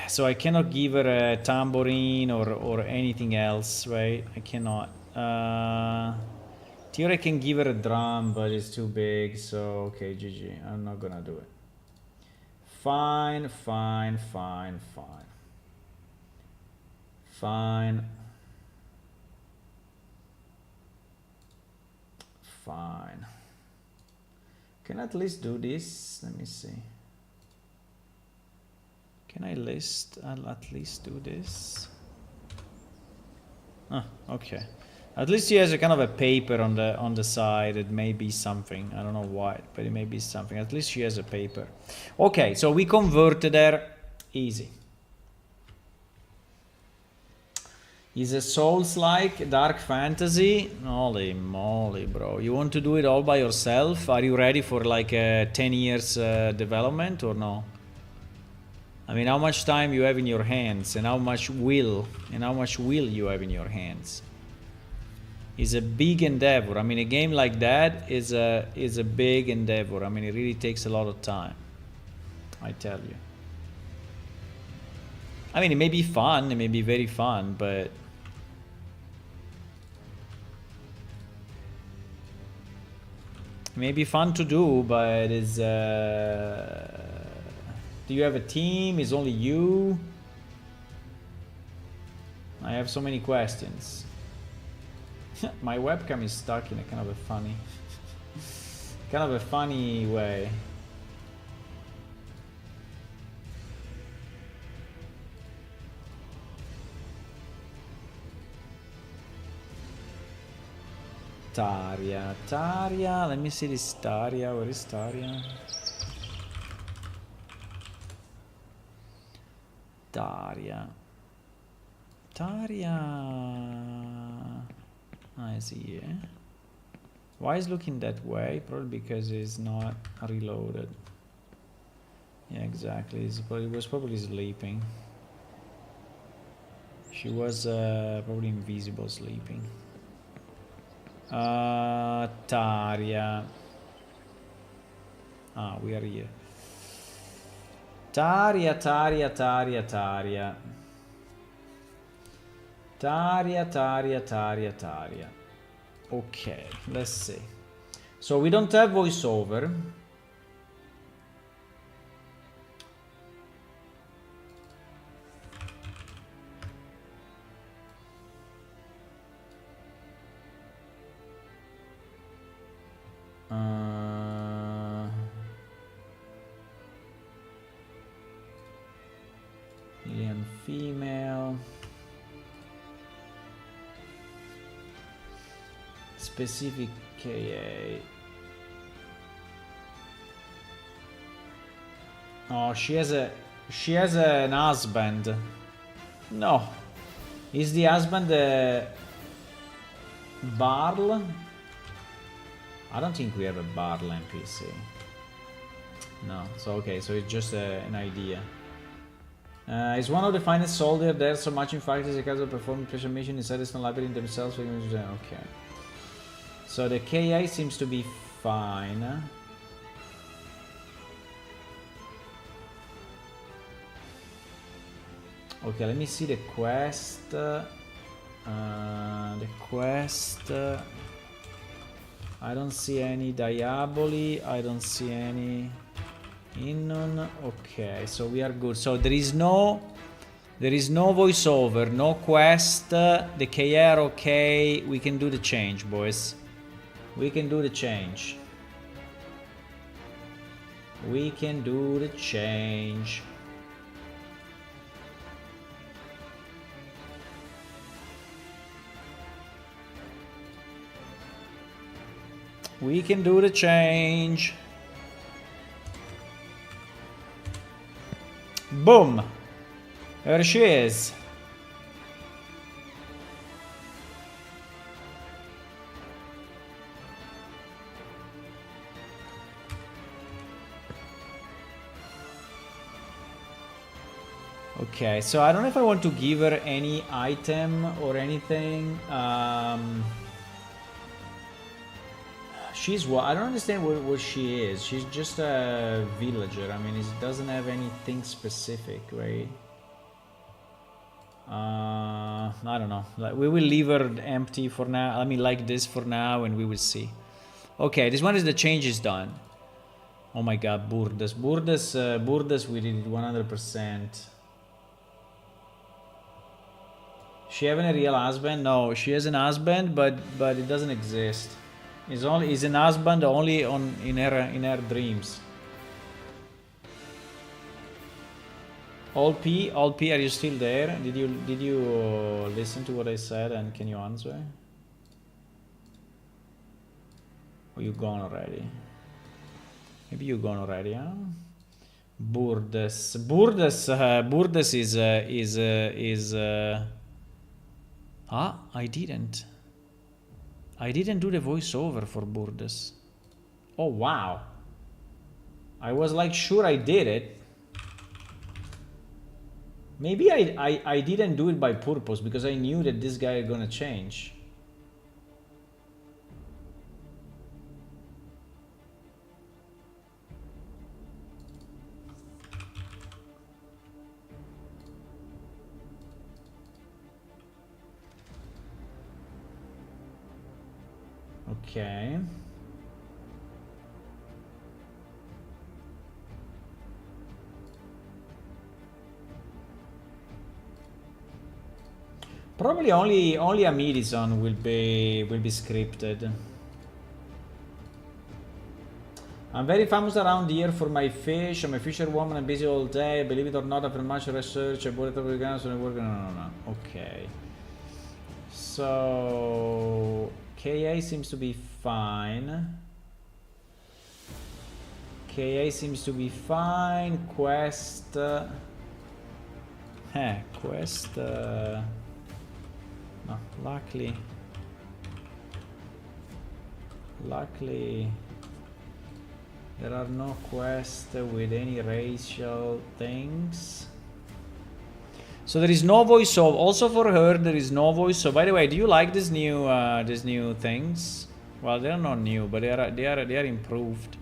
So I cannot give her a tambourine or anything else, right? I cannot. Theory I can give her a drum, but it's too big, so okay, GG. I'm not gonna do it. Fine. Can I at least do this? Let me see. Can I I'll at least do this. Ah, okay. At least he has a kind of a paper on the side. It may be something. I don't know what, but it may be something. At least she has a paper. Okay, so we converted her. Easy. Is a Souls-like dark fantasy? Holy moly, bro. You want to do it all by yourself? Are you ready for like a 10 years development or no? I mean, how much time you have in your hands and how much will you have in your hands? Is a big endeavor. I mean, a game like that is a big endeavor. I mean, it really takes a lot of time. I tell you. I mean, it may be fun. It may be very fun, but it may be fun to do, but is do you have a team? Is only you? I have so many questions. My webcam is stuck in a kind of a funny way. Tarja, let me see this Tarja. Where is Tarja? Tarja. I see, yeah. Why is looking that way? Probably because it's not reloaded. Yeah, exactly. It was probably sleeping. She was probably invisible sleeping. Tarja. Ah, we are here. Tarja. Okay, let's see. So we don't have voiceover. Alien female. Specific KA. Oh, she has an husband. No. Is the husband Barl? I don't think we have a Barl NPC. No, so okay, so it's just an idea. Is one of the finest soldiers there, so much in fact is a casual performing special mission inside the Stone Library themselves. Okay. So the KI seems to be fine. Okay, let me see the quest. I don't see any Diaboli. I don't see any Innon, okay, so we are good. So there is no voiceover, no quest. The KR, okay. We can do the change, boys. We can do the change. We can do the change. We can do the change. Boom. There she is. Okay, so I don't know if I want to give her any item or anything. She's what? I don't understand what she is. She's just a villager. I mean, it doesn't have anything specific, right? I don't know. Like, we will leave her empty for now. I mean, like this for now, and we will see. Okay, this one is the change is done. Oh my god, Burdes. Burdes, we did it 100%. She having a real husband? No, she has an husband, but it doesn't exist. Is an husband only in her dreams. All P, are you still there? Did you listen to what I said and can you answer? Or you gone already? Maybe you gone already, huh? Burdes is I didn't do the voiceover for Burdes. Oh wow. I was like sure I did it. Maybe I didn't do it by purpose because I knew that this guy is gonna change. Okay. Probably only Amidison will be scripted. I'm very famous around here for my fish. I'm a fisherwoman. I'm busy all day. Believe it or not, after much research, I bought it over again. So I work. No. Okay. So KA seems to be fine. Quest. Quest. No, luckily, there are no quests with any racial things. So there is no voiceover. Also for her, there is no voice. So by the way, do you like this new things? Well, they are not new, but they are improved.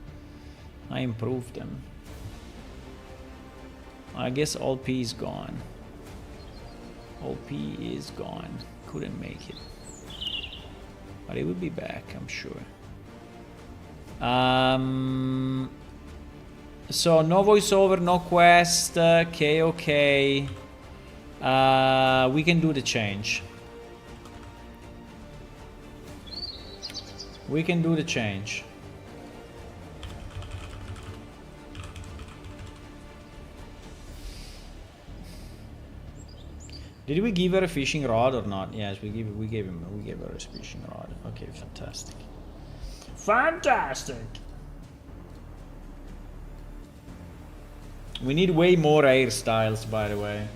I improved them. I guess all P is gone. All P is gone. Couldn't make it, but it will be back, I'm sure. So no voiceover, no quest. KOK. We can do the change. We can do the change. Did we give her a fishing rod or not? Yes, we gave her a fishing rod. Okay, fantastic. Fantastic. We need way more hairstyles, by the way.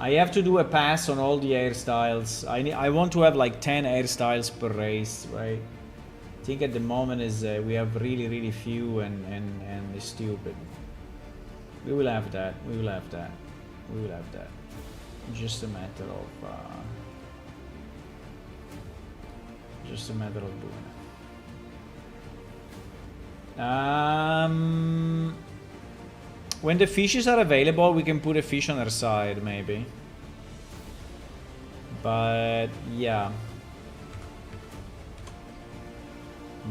I have to do a pass on all the hairstyles. I want to have like 10 hairstyles per race, right? I think at the moment is we have really few and it's stupid. We will have that. Just a matter of doing it. When the fishes are available, we can put a fish on her side, maybe. But yeah.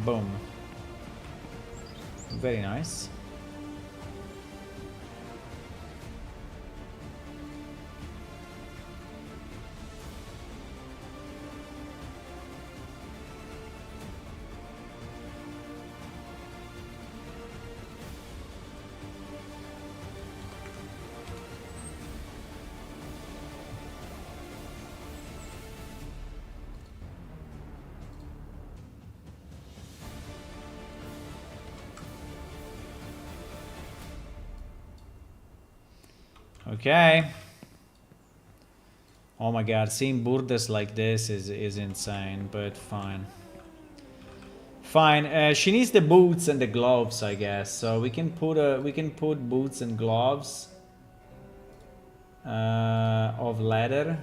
Boom. Very nice. Okay. Oh my god, seeing Burdes like this is insane, but fine. Fine. She needs the boots and the gloves, I guess. So we can put boots and gloves of leather.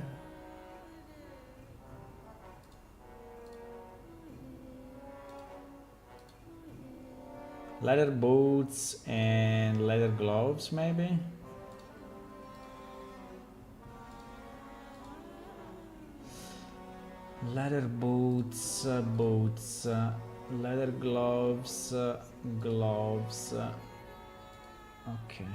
Leather boots and leather gloves, maybe. Leather boots, leather gloves, gloves. Okay.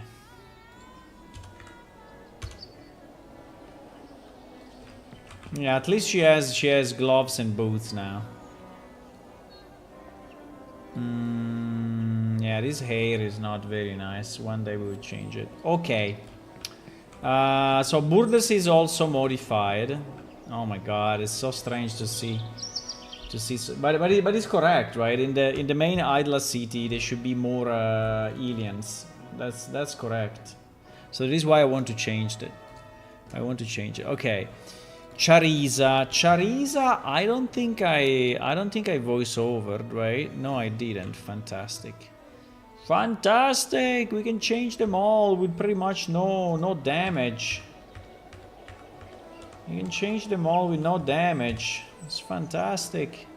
Yeah, at least she has gloves and boots now. Yeah, this hair is not very nice. One day we will change it. Okay. So Burdes is also modified. Oh my god, it's so strange to see. But it's correct, right? In the main Idla city, there should be more aliens. That's correct. So this is why I want to change it. I want to change it. Okay. Chariza, I don't think I voice over, right? No, I didn't. Fantastic. Fantastic! We can change them all with pretty much no damage. You can change them all with no damage. It's fantastic.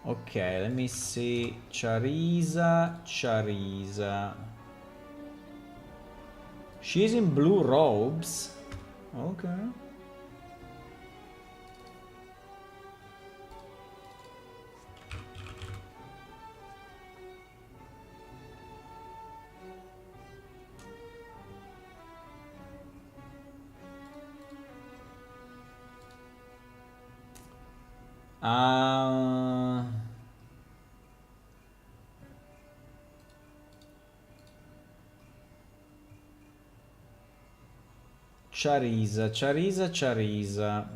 Okay, let me see. Chariza. She's in blue robes. Okay. Chariza.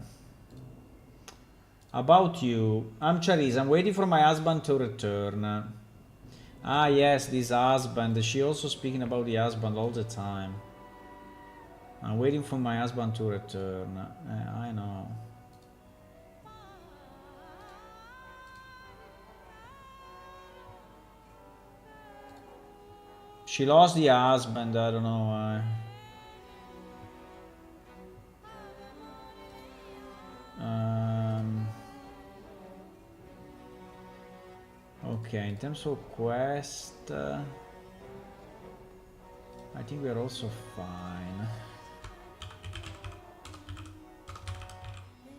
About you. I'm Chariza. I'm waiting for my husband to return. Ah, yes, this husband. She also speaking about the husband all the time. I'm waiting for my husband to return. I know. She lost the husband. I don't know why. Okay, in terms of quest, I think we are also fine.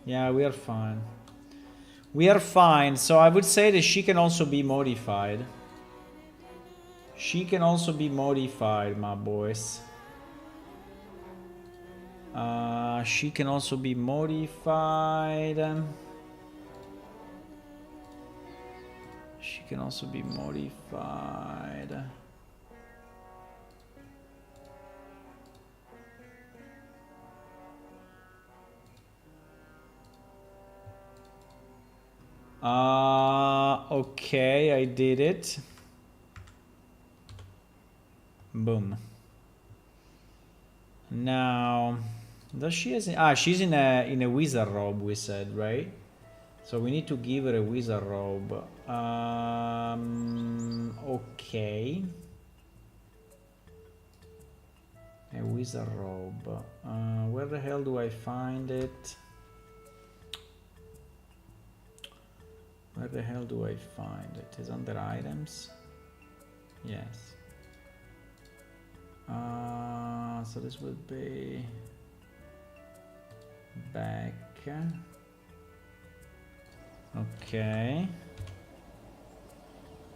Yeah, we are fine. We are fine, so I would say that she can also be modified. She can also be modified, my boys. She can also be modified. She can also be modified. Okay, I did it. Boom. Now, does she has? She's in a wizard robe. We said, right? So we need to give her a wizard robe. Okay. A wizard robe. Where the hell do I find it? Where the hell do I find it? Is under items? Yes. So this would be back. Okay.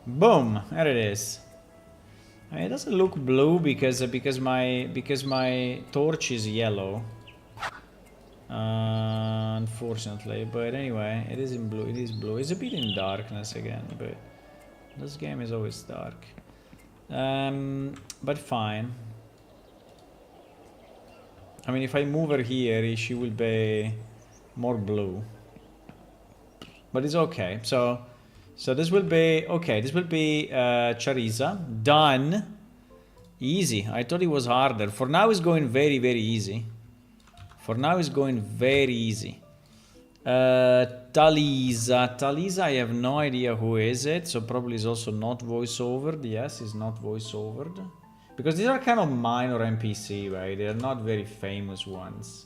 Boom! There it is. I mean, it doesn't look blue because my torch is yellow. Unfortunately, but anyway, it is in blue. It is blue. It's a bit in darkness again, but this game is always dark. But fine. I mean, if I move her here, she will be more blue. But it's okay. So So this will be, okay, this will be Chariza. Done. Easy. I thought it was harder. For now it's going very, very easy. For now it's going very easy. Talisa. Talisa, I have no idea who is it. So probably is also not voiceovered. Yes, it's not voiceovered. Because these are kind of minor NPC, right? They're not very famous ones.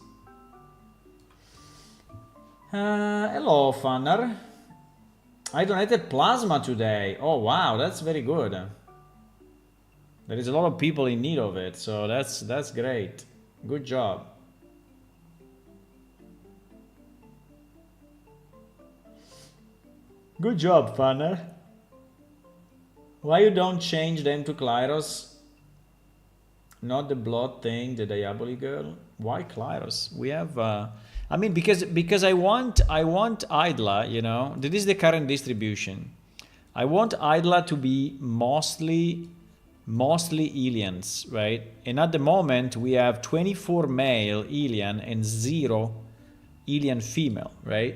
Hello, Funner. I donated plasma today. Oh, wow, that's very good. There is a lot of people in need of it, so that's great. Good job. Good job, Funner. Why you don't change them to Klyros? Not the blood thing, the Diaboli girl. Why Klyros? We have I mean, because I want Idla, you know. This is the current distribution. I want Idla to be mostly Ilians, right? And at the moment we have 24 male Ilian and 0 Ilian female, right?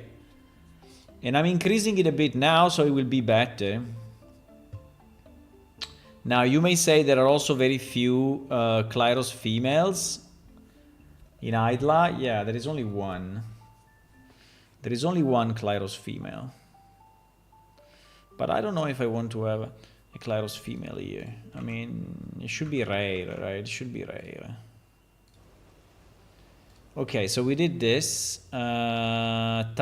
And I'm increasing it a bit now, so it will be better. Now you may say there are also very few Klyros females. In Idla, yeah, there is only one. There is only one Klyros female. But I don't know if I want to have a Klyros female here. I mean, it should be rare, right? It should be rare. Okay, so we did this. Talisa.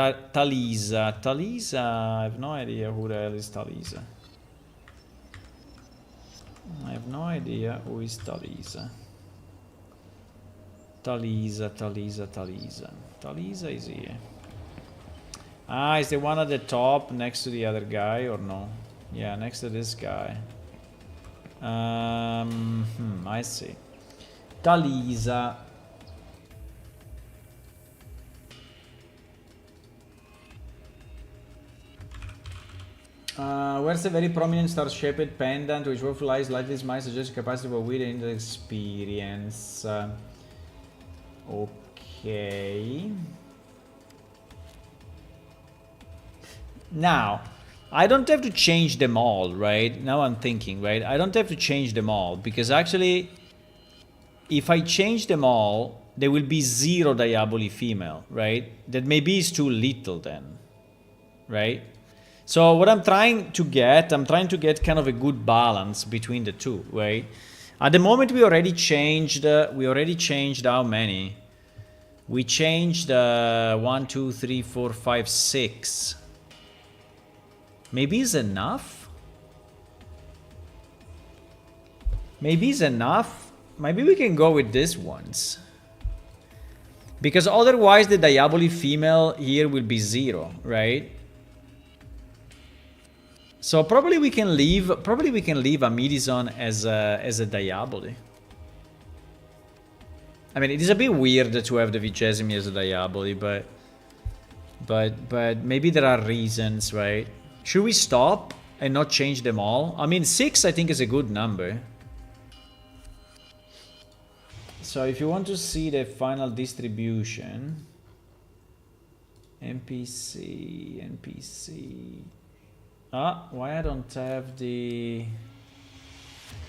Talisa, I have no idea who the hell is Talisa. I have no idea who is Talisa. Talisa. Talisa is here. Ah, is the one at the top next to the other guy or no? Yeah, next to this guy. I see. Talisa. Where's the very prominent star-shaped pendant which will fly slightly might suggest capacity for within the experience. Okay. Now, I don't have to change them all, right? Now I'm thinking, right? I don't have to change them all because actually, if I change them all, there will be 0 Diaboli female, right? That maybe is too little then, right? So what I'm trying to get kind of a good balance between the two, right? At the moment we already changed how many? We changed 1, 2, 3, 4, 5, 6. Maybe it's enough? Maybe it's enough? Maybe we can go with this ones. Because otherwise the Diaboli female here will be 0, right? So probably we can leave Amidison as a Diaboli. I mean, it is a bit weird to have the Vigésimi as a Diaboli, but maybe there are reasons, right? Should we stop and not change them all? I mean, 6 I think is a good number. So if you want to see the final distribution, NPC. Ah, why I don't have the...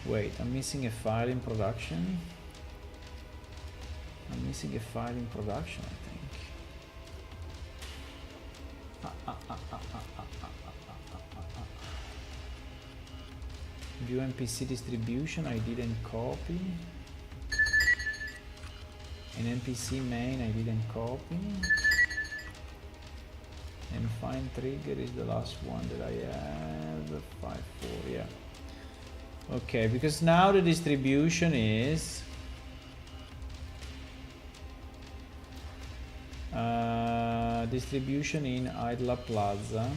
Wait, I'm missing a file in production. I'm missing a file in production, I think. View NPC distribution, I didn't copy. In NPC main, I didn't copy. And find trigger is the last one that I have. 5, 4, yeah. Okay, because now the distribution is distribution in Idla Plaza.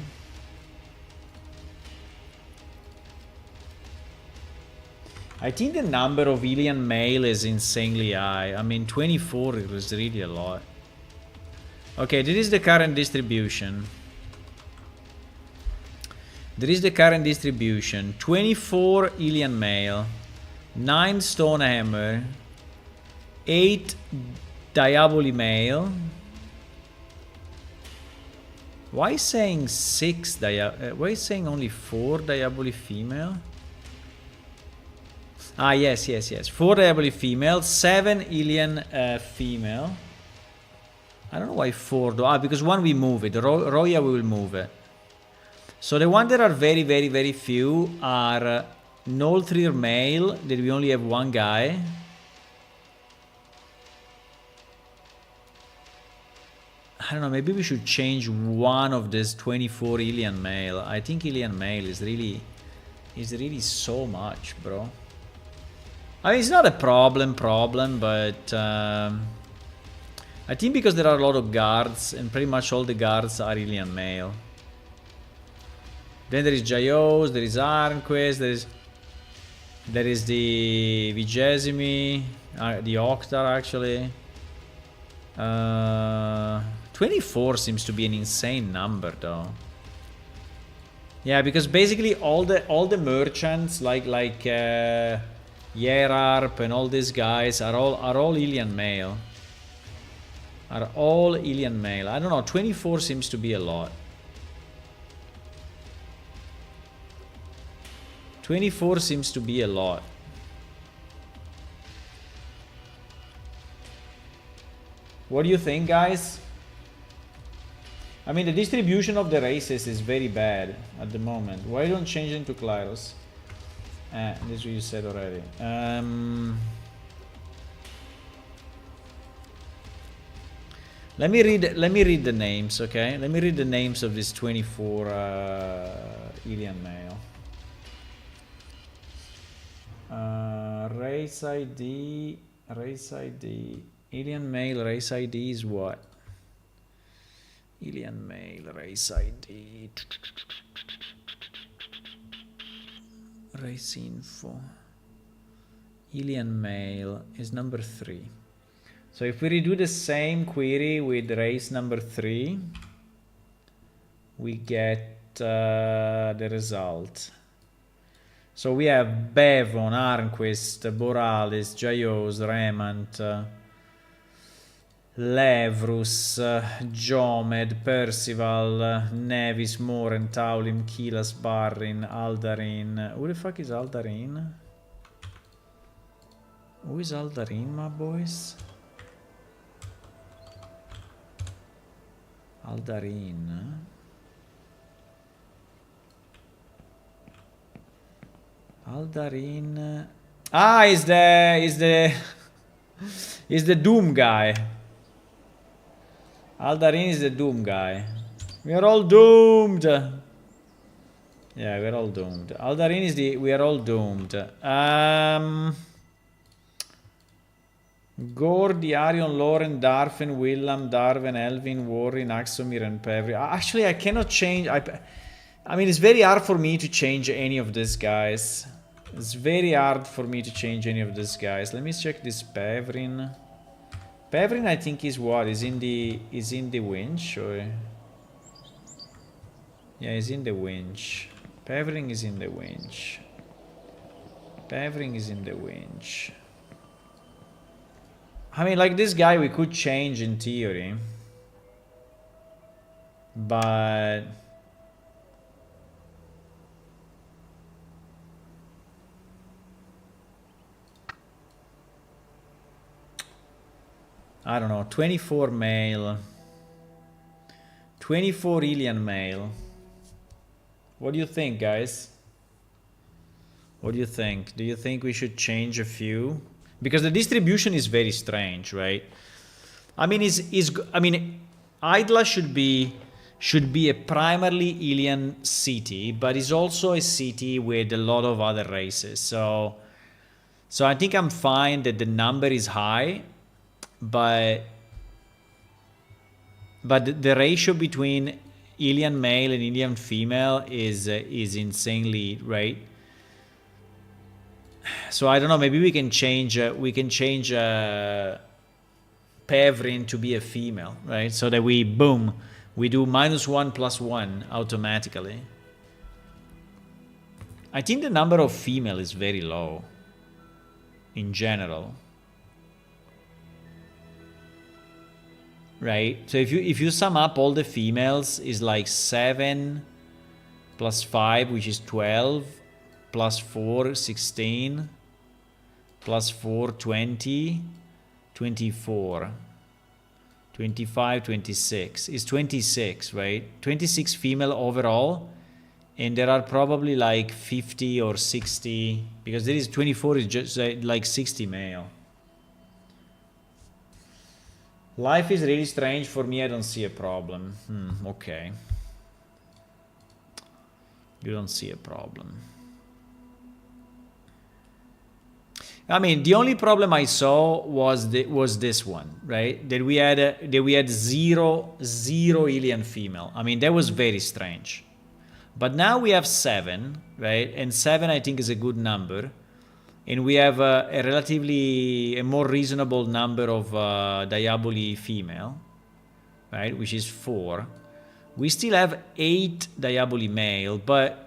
I think the number of Ilian male is insanely high. I mean, 24 is really a lot. Okay, this is the current distribution. There is the current distribution. 24 Ilian male, 9 Stonehammer, 8 Diaboli male, Why is saying 6 why is saying only 4 Diaboli female? Ah, yes. 4 Diaboli female, 7 Ilian female. I don't know why 4 though. Ah, because one we move it. Roya we will move it. So the ones that are very, very, very few are Nolthrir male, that we only have one guy. I don't know, maybe we should change one of this 24 Ilian male. I think Ilian male is really so much, bro. I mean, it's not a problem, but I think because there are a lot of guards, and pretty much all the guards are Ilian male. Then there is Jayos, there is Arnquist, there is the Vigesimi, the Oktar actually. 24 seems to be an insane number though. Yeah, because basically all the merchants like Yerarp and all these guys are all Ilian male. Are all Ilian male. I don't know, 24 seems to be a lot. 24 seems to be a lot. What do you think, guys? I mean, the distribution of the races is very bad at the moment. Why don't change into Klyros? This you said already. Let me read the names, okay? Let me read the names of this 24 Ilian male. Race ID, Ilian male race ID is what? Ilian male race ID. Race info. Ilian male is number 3. So if we redo the same query with race number 3, we get the result. So we have Bevon, Arnquist, Boralis, Jayos, Remant, Levrus, Jomed, Percival, Nevis, Moren, Taulim, Kilas, Barrin, Aldarin. Who the fuck is Aldarin? Who is Aldarin, my boys? Aldarin. Aldarin. Ah, is the Doom guy. Aldarin is the Doom guy. We are all doomed. Yeah, we're all doomed. Aldarin is we are all doomed. Gore, Diarion, Lauren, Darfen, Willam, Darwin, Elvin, Warren, Axomir, and Pevri. Actually, I cannot change. I mean, it's very hard for me to change any of these guys. It's very hard for me to change any of these guys. Let me check this Pevrin. Pevrin, I think, is what? Is in the winch, or? Yeah, he's in the winch. Pevrin is in the winch. Pevrin is in the winch. I mean, like this guy we could change in theory. But I don't know, 24 male. 24 Ilian male. What do you think, guys? What do you think? Do you think we should change a few? Because the distribution is very strange, right? I mean, Idla should be a primarily Ilian city, but is also a city with a lot of other races. So I think I'm fine that the number is high, but the ratio between Ilian male and Ilian female is insanely, right? So I don't know, maybe we can change Pevrin to be a female, right? So that we do -1+1 automatically. I think the number of female is very low in general. right? So if you sum up all the females, is like 7 plus 5, which is 12, plus 4, 16, plus 4, 20, 24, 25, 26. It's 26, right? 26 female overall. And there are probably like 50 or 60, because there is 24 is just like 60 male. Life is really strange for me. I don't see a problem. Okay. You don't see a problem. I mean, the only problem I saw was this one, right? That we had zero alien female. I mean, that was very strange. But now we have 7, right? And 7 I think is a good number. And we have a relatively more reasonable number of Diaboli female, right? Which is 4. We still have 8 Diaboli male, but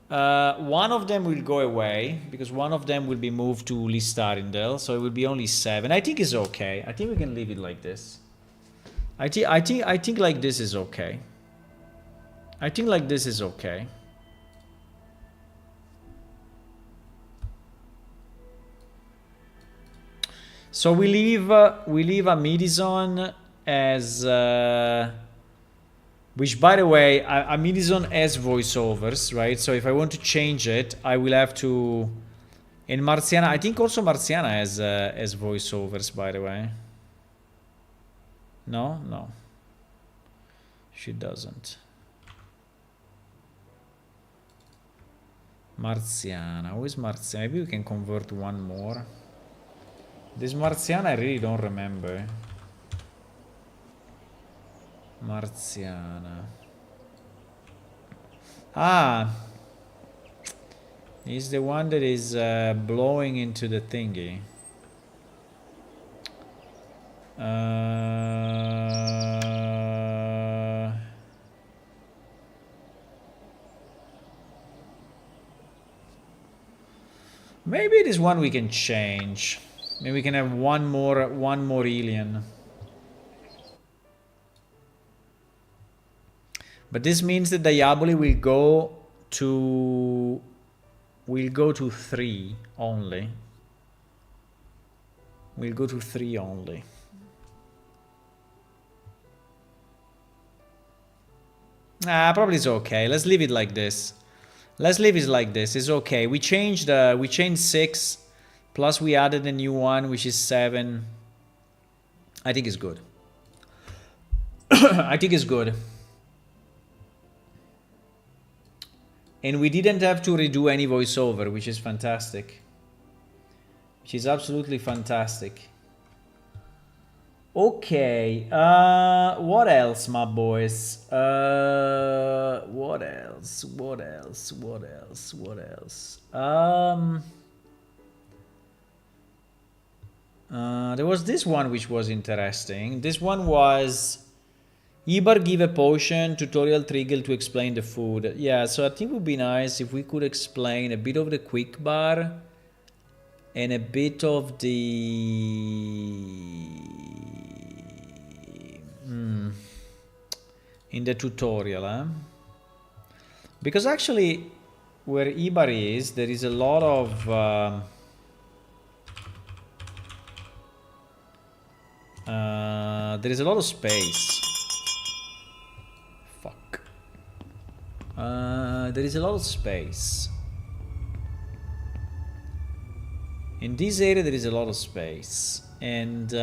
one of them will go away because one of them will be moved to Listarindel, so it will be only 7. I think it's okay. I think we can leave it like this. I think like this is okay. I think like this is okay. So we leave Amidizon as which, by the way, Amidizon has voiceovers, right? So if I want to change it, I will have to. And Marciana, I think also Marciana has voiceovers, by the way. No, she doesn't. Marciana, who is Marciana? Maybe we can convert one more. This Marciana I really don't remember. Marciana. Ah, he's the one that is blowing into the thingy. Maybe it is one we can change. Maybe we can have one more alien. But this means that Diaboli will go to 3 only. We'll go to 3 only. Probably it's okay. Let's leave it like this. Let's leave it like this. It's okay. We changed 6, plus we added a new one, which is 7. I think it's good. I think it's good. And we didn't have to redo any voiceover, which is fantastic. Which is absolutely fantastic. Okay, what else, my boys? What else? There was this one which was interesting. This one was Ibar give a potion, tutorial trigger to explain the food. Yeah, so I think it would be nice if we could explain a bit of the quick bar and a bit of the in the tutorial, because actually where Ibar is, there is a lot of there is a lot of space. Fuck. There is a lot of space. In this area there is a lot of space, and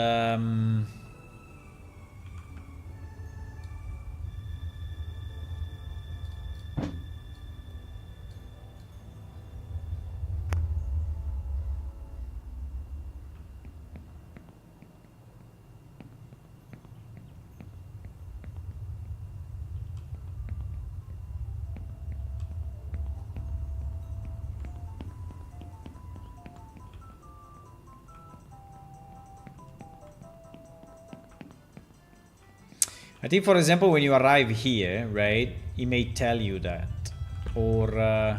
I think, for example, when you arrive here, right, it may tell you that, or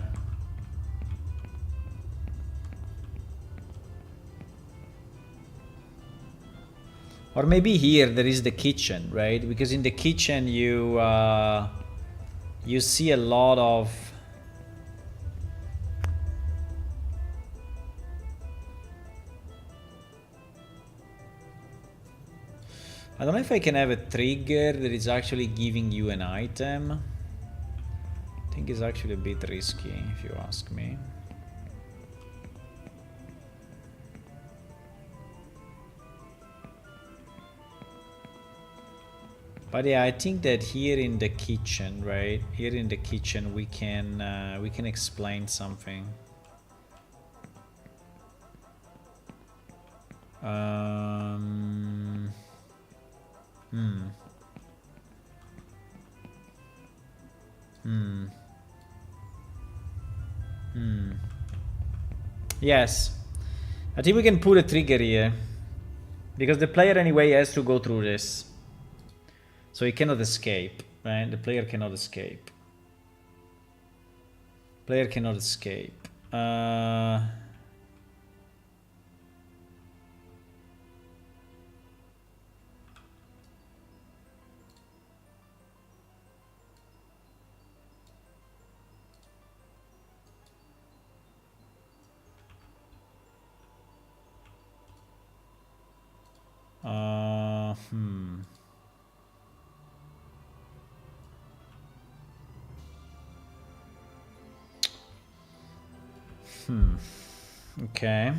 Or maybe here there is the kitchen, right? Because in the kitchen you see a lot of... I don't know if I can have a trigger that is actually giving you an item. I think it's actually a bit risky, if you ask me. But yeah, I think that here in the kitchen, right? Here in the kitchen, we can explain something. Yes, I think we can put a trigger here, because the player anyway has to go through this, so he cannot escape, right? The player cannot escape. Player cannot escape. Okay.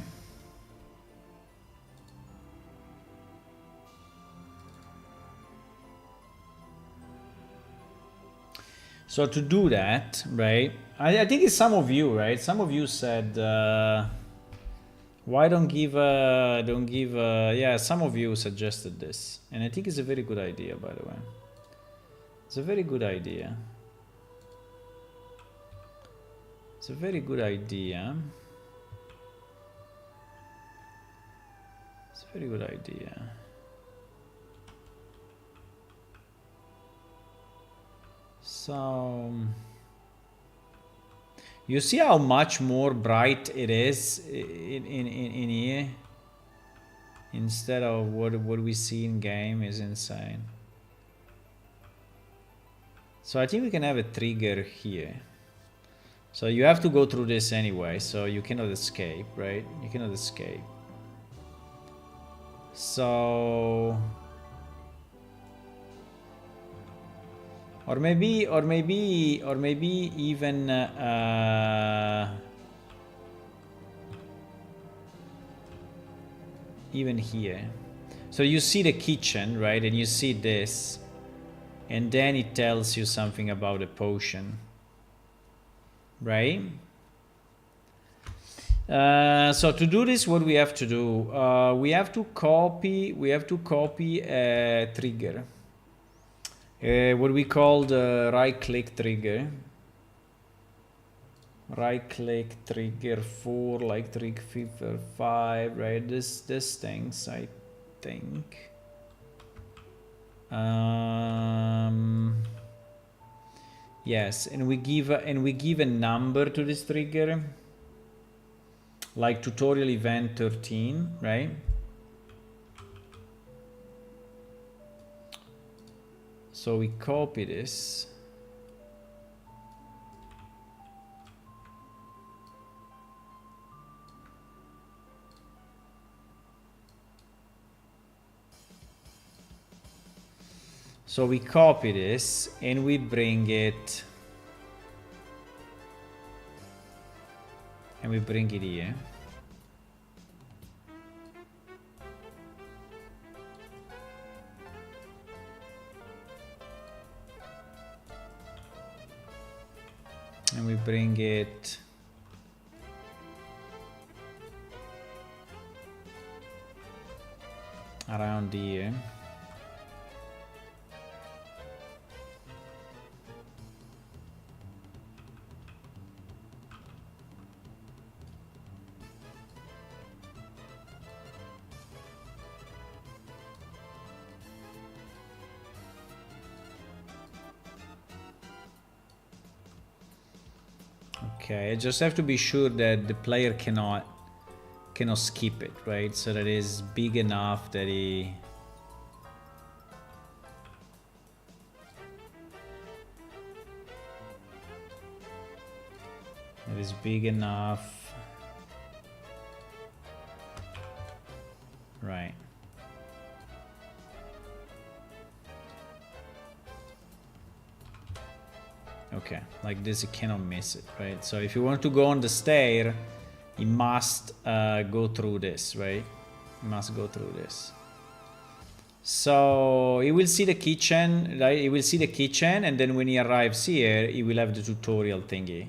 So to do that, right? I think it's some of you, right? Some of you said, why don't give yeah, some of you suggested this. And I think it's a very good idea, by the way. It's a very good idea. It's a very good idea. It's a very good idea. So you see how much more bright it is in here instead of what we see in game is insane. So I think we can have a trigger here. So you have to go through this anyway, so you cannot escape, right? You cannot escape. So, or maybe even even here. So you see the kitchen, right? And you see this, and then it tells you something about a potion, right? So to do this, what we have to do, we have to copy a trigger, what we call the right-click trigger. Right-click trigger 4, like trigger 5, right? This things, I think. Yes, and we give a number to this trigger, like tutorial event 13, right? So we copy this. So we copy this and we bring it, here. And we bring it around here. Okay, I just have to be sure that the player cannot skip it, right? So that is big enough that he That is big enough. Right. Okay, like this you cannot miss it, right? So if you want to go on the stair, you must go through this, right? You must go through this. So he will see the kitchen, right? He will see the kitchen, and then when he arrives here, he will have the tutorial thingy.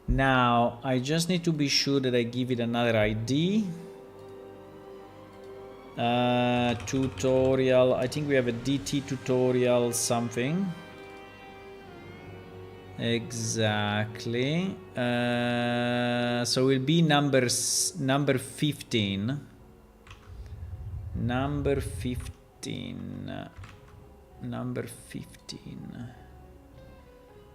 Now, I just need to be sure that I give it another ID. Tutorial, I think we have a DT tutorial something. Exactly. So it will be number 15. Number 15. Number 15.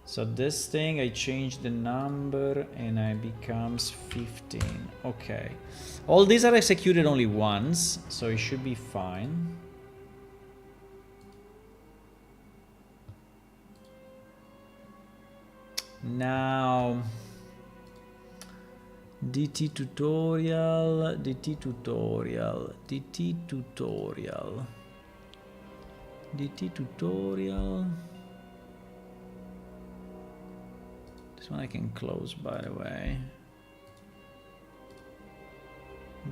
So this thing, I change the number and I becomes 15. Okay. All these are executed only once, so it should be fine. Now, DT tutorial, DT tutorial, DT tutorial, DT tutorial. This one I can close, by the way.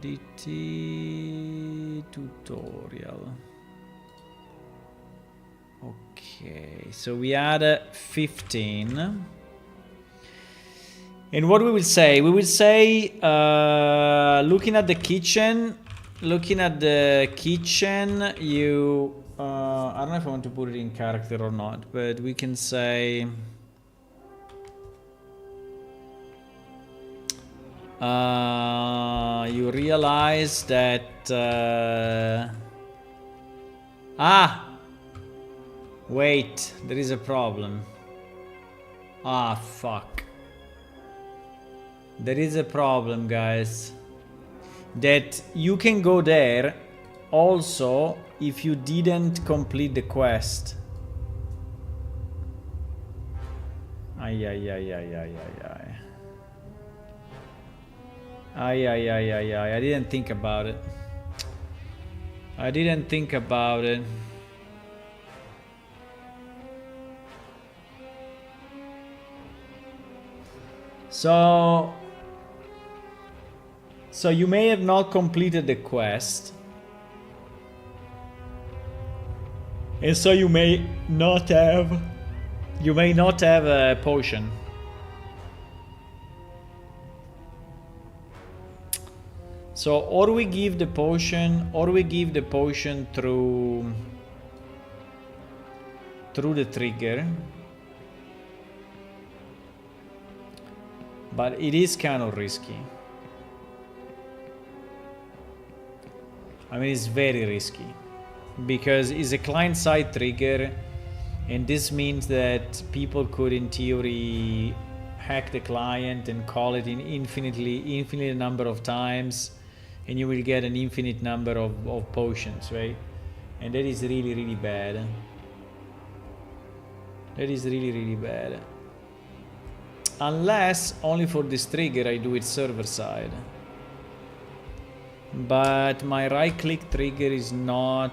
DT tutorial. Okay, so we add 15. And what we will say? We will say, looking at the kitchen, you, I don't know if I want to put it in character or not, but we can say, you realize that, wait, there is a problem. Fuck. There is a problem, guys. That you can go there also if you didn't complete the quest. I didn't think about it. I didn't think about it. So you may have not completed the quest. And so you may not have a potion. So or we give the potion through the trigger. But it is kind of risky. I mean, it's very risky because it's a client-side trigger, and this means that people could, in theory, hack the client and call it in infinite number of times, and you will get an infinite number of potions, right? And that is really, really bad. That is really, really bad. Unless only for this trigger I do it server side. But my right click trigger is not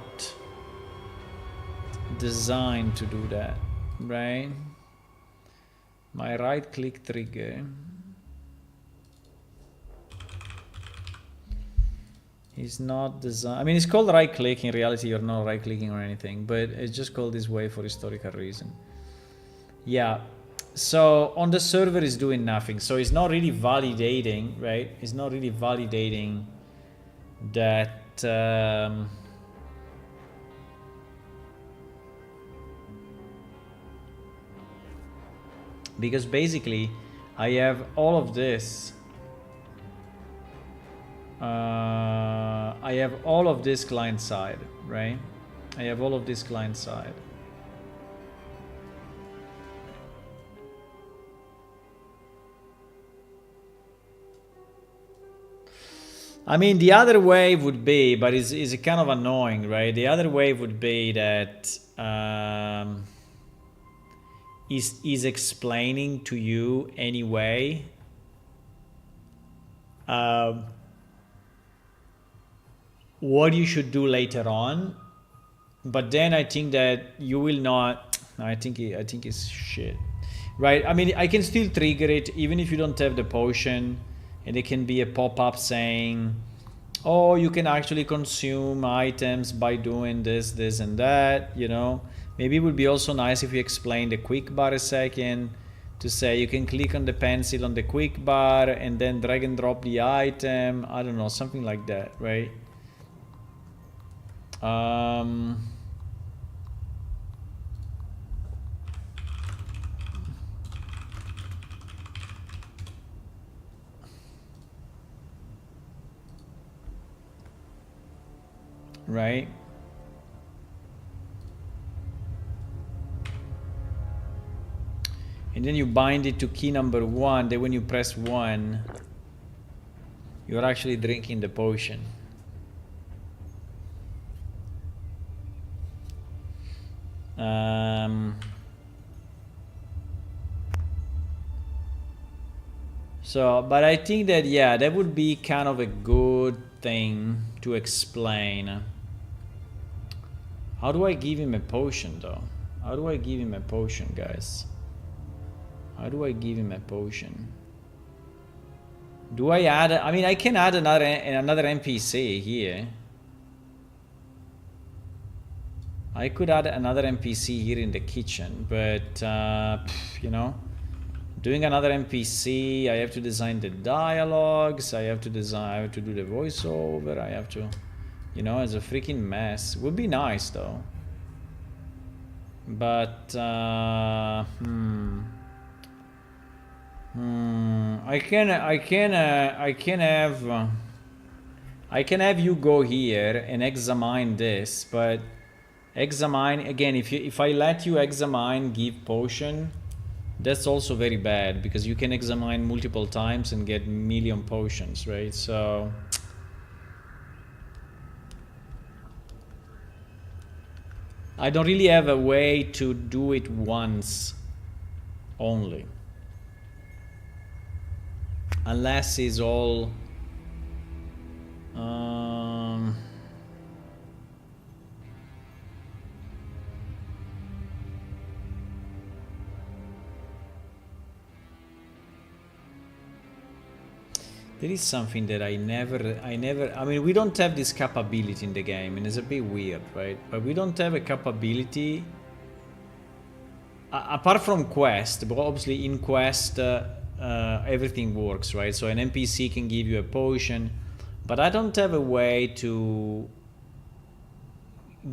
designed to do that, right? My right click trigger is not designed. I mean, it's called right click. In reality, you're not right clicking or anything, but it's just called this way for historical reason. Yeah. So on the server is doing nothing. So it's not really validating, right? It's not really validating that because basically I have all of this. I have all of this client side, right? I have all of this client side. I mean, the other way would be, but it's kind of annoying, right? The other way would be that is explaining to you anyway um, what you should do later on. But then I think that you will not. I think it's shit, right? I mean, I can still trigger it even if you don't have the potion, and it can be a pop-up saying, "Oh, you can actually consume items by doing this, this, and that." You know, maybe it would be also nice if you explain the quick bar a second, to say you can click on the pencil on the quick bar and then drag and drop the item. I don't know, something like that, right? Right? And then you bind it to key number 1, then when you press 1, you're actually drinking the potion. So, but I think that, yeah, that would be kind of a good thing to explain. How do I give him a potion, though? How do I give him a potion, guys? How do I give him a potion? Do I add... I mean, I can add another NPC here. I could add another NPC here in the kitchen, but, you know, doing another NPC, I have to design the dialogues, I have to do the voiceover, I have to, you know, it's a freaking mess. Would be nice, though. But, I can have you go here and examine this, but examine again, if I let you examine give potion, that's also very bad, because you can examine multiple times and get million potions, right? So I don't really have a way to do it once only, unless it's all there is something that I mean, we don't have this capability in the game, and it's a bit weird, right? But we don't have a capability apart from quest, but obviously in quest everything works, right? So an NPC can give you a potion, but I don't have a way to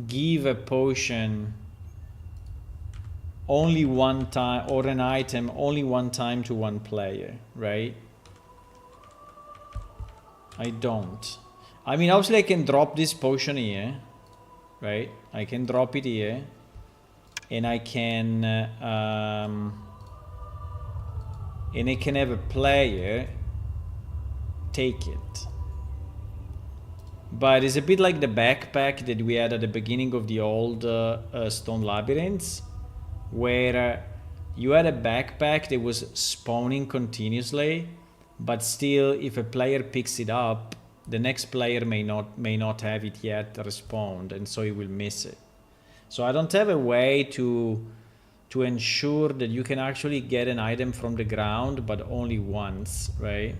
give a potion only one time, or an item only one time to one player, right? I don't. I mean, obviously I can drop this potion here, right? I can drop it here, and I can have a player take it. But it's a bit like the backpack that we had at the beginning of the old Stone Labyrinths, where you had a backpack that was spawning continuously, but still, if a player picks it up, the next player may not have it yet respawned, and so he will miss it. So I don't have a way to ensure that you can actually get an item from the ground, but only once, right?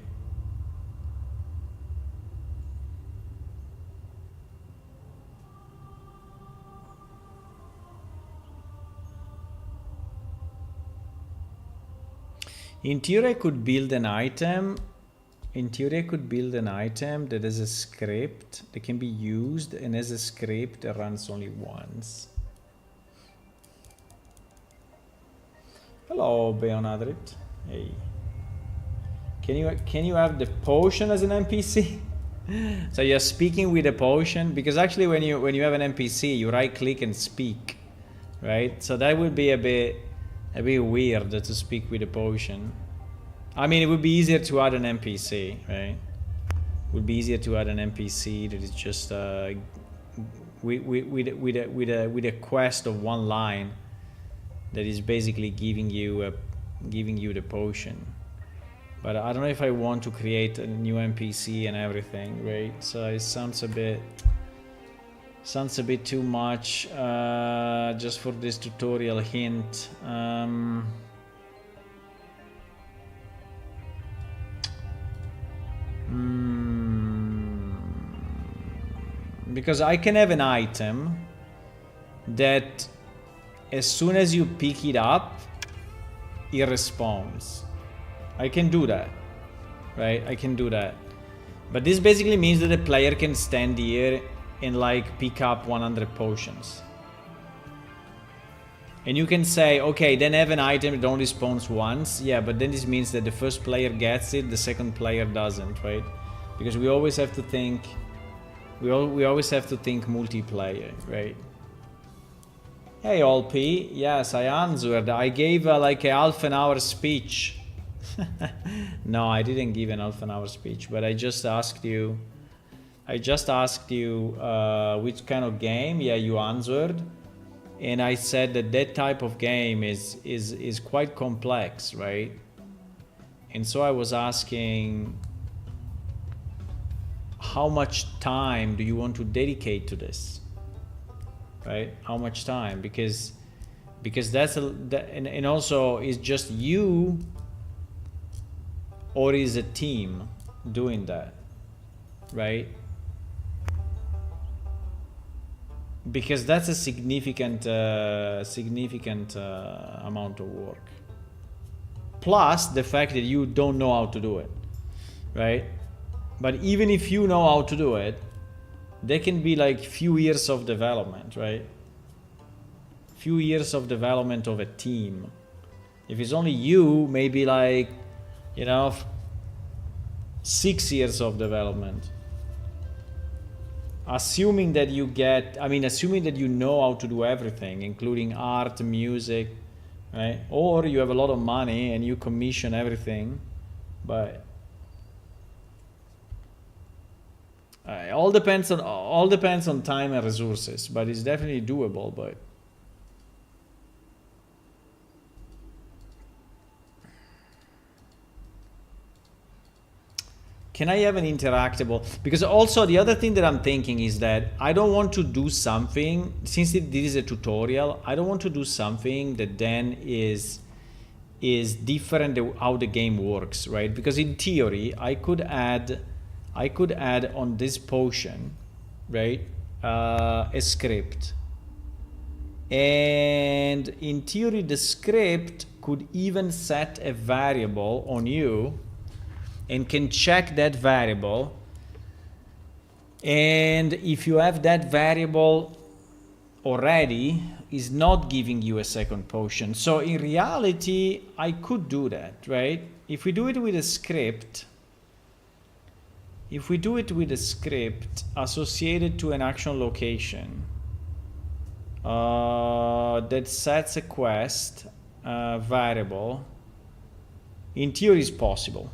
In theory, I could build an item. In theory, I could build an item that has a script that can be used, and has a script that runs only once. Hello, Beonadrit. Hey. Can you have the potion as an NPC? So you're speaking with a potion, because actually when you have an NPC, you right click and speak, right? So that would be a bit weird to speak with a potion. I mean, it would be easier to add an NPC, right? It would be easier to add an NPC that is just with a quest of one line that is basically giving you the potion. But I don't know if I want to create a new NPC and everything, right? So it sounds a bit too much just for this tutorial hint. Because I can have an item that as soon as you pick it up, it respawns. I can do that, right? I can do that. But this basically means that the player can stand here and like pick up 100 potions. And you can say, okay, then have an item that only spawns once. Yeah, but then this means that the first player gets it, the second player doesn't, right? Because we always have to think, we always have to think multiplayer, right? Hey, Olp, yes, I answered. I gave like a half an hour speech. No, I didn't give an half an hour speech, but I just asked you. Which kind of game. Yeah, you answered, and I said that that type of game is quite complex, right? And so I was asking, how much time do you want to dedicate to this? Right? How much time? Because that's and also is just you, or is a team doing that, right? Because that's a significant amount of work. Plus the fact that you don't know how to do it, right? But even if you know how to do it, there can be like few years of development, right? Few years of development of a team. If it's only you, maybe like, 6 years of development. Assuming that you know how to do everything, including art, music, right? Or you have a lot of money and you commission everything, but all depends on time and resources, but it's definitely doable. But can I have an interactable? Because also the other thing that I'm thinking is that I don't want to do something, since this is a tutorial, I don't want to do something that then is different how the game works, right? Because in theory, I could add on this potion, right, a script. And in theory, the script could even set a variable on you and can check that variable. And if you have that variable already, is not giving you a second potion. So in reality, I could do that, right? If we do it with a script, associated to an action location that sets a quest variable, in theory is possible.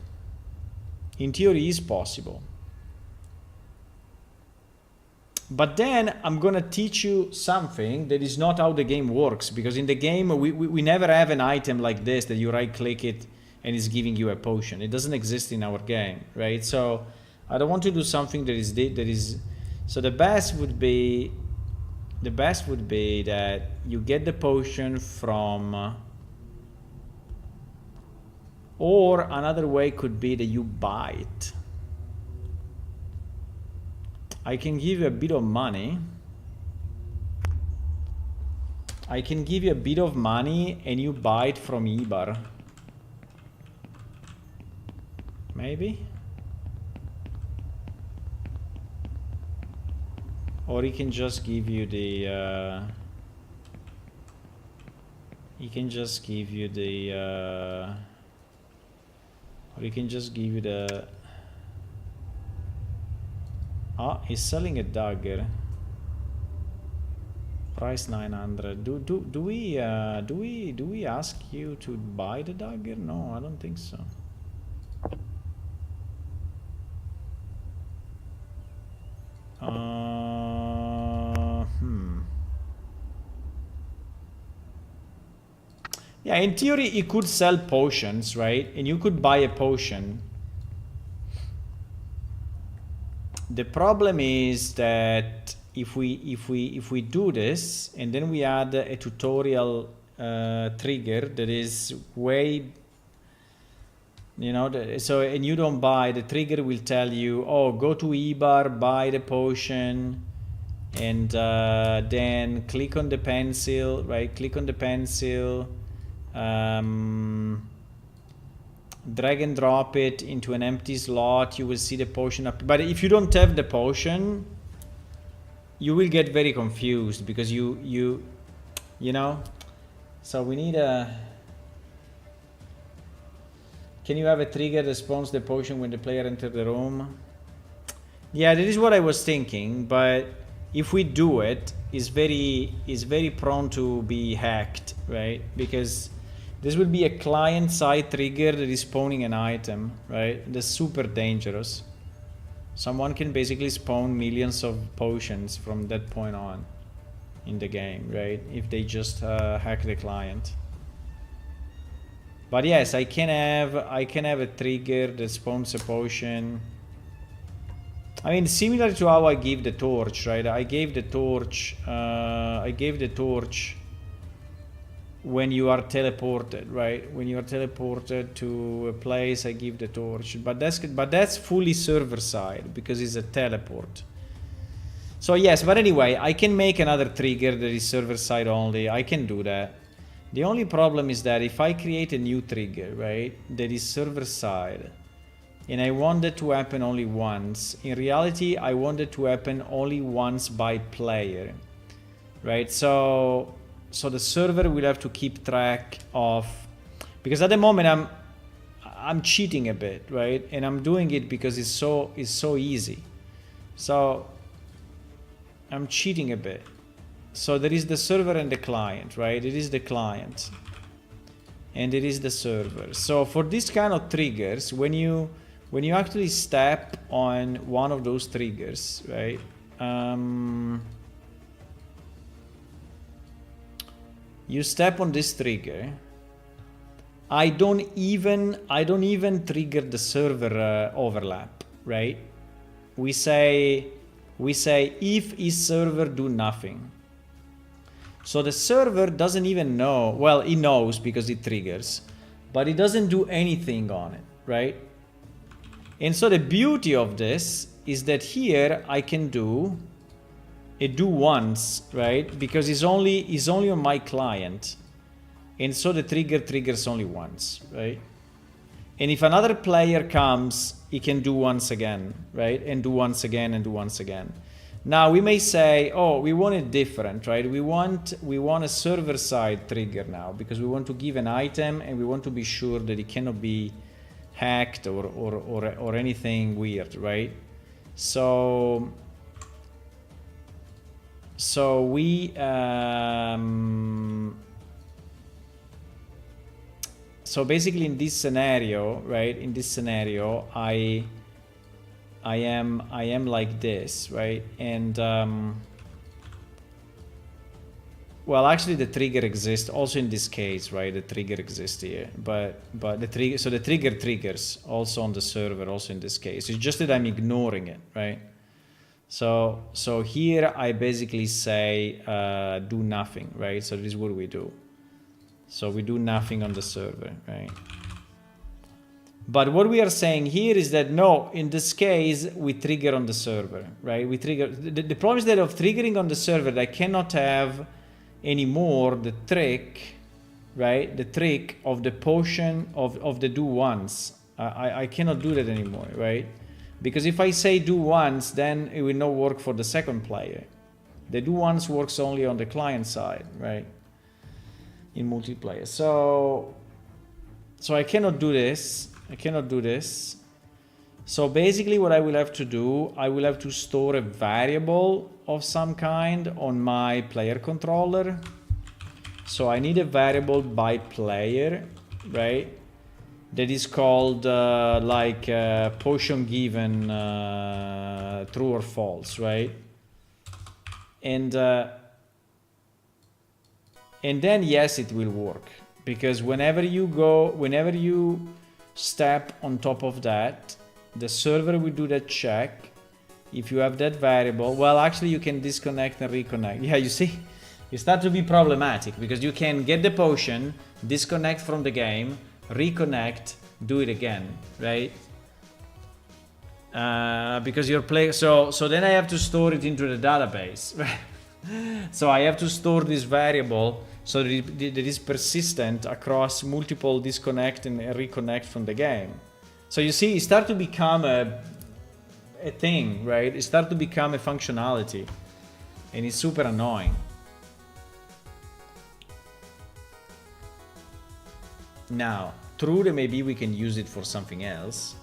But then I'm gonna teach you something that is not how the game works, because in the game we never have an item like this that you right click it and it's giving you a potion. It doesn't exist in our game, right? So I don't want to do something that is so the best would be that you get the potion from, or another way could be that you buy it. I can give you a bit of money. And you buy it from Ibar. Maybe? Or he can just give you the or he can just give you the he's selling a dagger. Price 900. Do we ask you to buy the dagger? No, I don't think so. Yeah, in theory, you could sell potions, right? And you could buy a potion. The problem is that if we do this and then we add a tutorial trigger that is way, you know, so, and you don't buy, the trigger will tell you, oh, go to Ibar, buy the potion, and then click on the pencil, right? Click on the pencil, drag and drop it into an empty slot. You will see the potion up. But if you don't have the potion, you will get very confused because you know. So we need a. Can you have a trigger that spawns the potion when the player enters the room? Yeah, that is what I was thinking. But if we do it, it's very prone to be hacked, right? Because this will be a client-side trigger that is spawning an item, right? That's super dangerous. Someone can basically spawn millions of potions from that point on in the game, right? If they just hack the client. But yes, I can have a trigger that spawns a potion. I mean, similar to how I gave the torch, right? I gave the torch when you are teleported, right? When you are teleported to a place, I give the torch. But that's fully server side because it's a teleport. So yes, but anyway, I can make another trigger that is server side only. I can do that. The only problem is that if I create a new trigger, right, that is server side, and I want it to happen only once, in reality, I want it to happen only once by player, right? So the server will have to keep track of, because at the moment I'm cheating a bit, right? And I'm doing it because it's so easy. So I'm cheating a bit. So there is the server and the client, right? It is the client and it is the server. So for this kind of triggers, when you actually step on one of those triggers, right? You step on this trigger. I don't even trigger the server overlap, right? We say if is server do nothing. So the server doesn't even know. Well, it knows because it triggers, but it doesn't do anything on it, right? And so the beauty of this is that here I can do a do once, right? Because it's only on my client. And so the trigger triggers only once, right? And if another player comes, he can do once again, right? And do once again and do once again. Now we may say, oh, we want it different, right? We want a server side trigger now because we want to give an item and we want to be sure that it cannot be hacked or anything weird, right? So we so basically in this scenario, right? In this scenario, I am like this, right? And well, actually the trigger exists also in this case, right? The trigger exists here, but the trigger, so the trigger triggers also on the server, also in this case. It's just that I'm ignoring it, right? So here I basically say do nothing, right? So this is what we do. So we do nothing on the server, right? But what we are saying here is that no, in this case, we trigger on the server, right? We trigger. The problem is that of triggering on the server, I cannot have anymore the trick, right? The trick of the potion of the do once. I cannot do that anymore, right? Because if I say do once, then it will not work for the second player. The do once works only on the client side, right? In multiplayer. So I cannot do this. I cannot do this. So basically what I will have to do, I will have to store a variable of some kind on my player controller. So I need a variable by player, right? That is called potion given true or false, right? And then yes, it will work. Because whenever you step on top of that, the server will do that check. If you have that variable, well, actually you can disconnect and reconnect. Yeah, you see, it starts to be problematic because you can get the potion, disconnect from the game, reconnect, do it again, right? Because you're playing, so then I have to store it into the database. So I have to store this variable so that it is persistent across multiple disconnect and reconnect from the game. So you see, it starts to become a thing, right? It starts to become a functionality, and it's super annoying. Now, true that maybe we can use it for something else.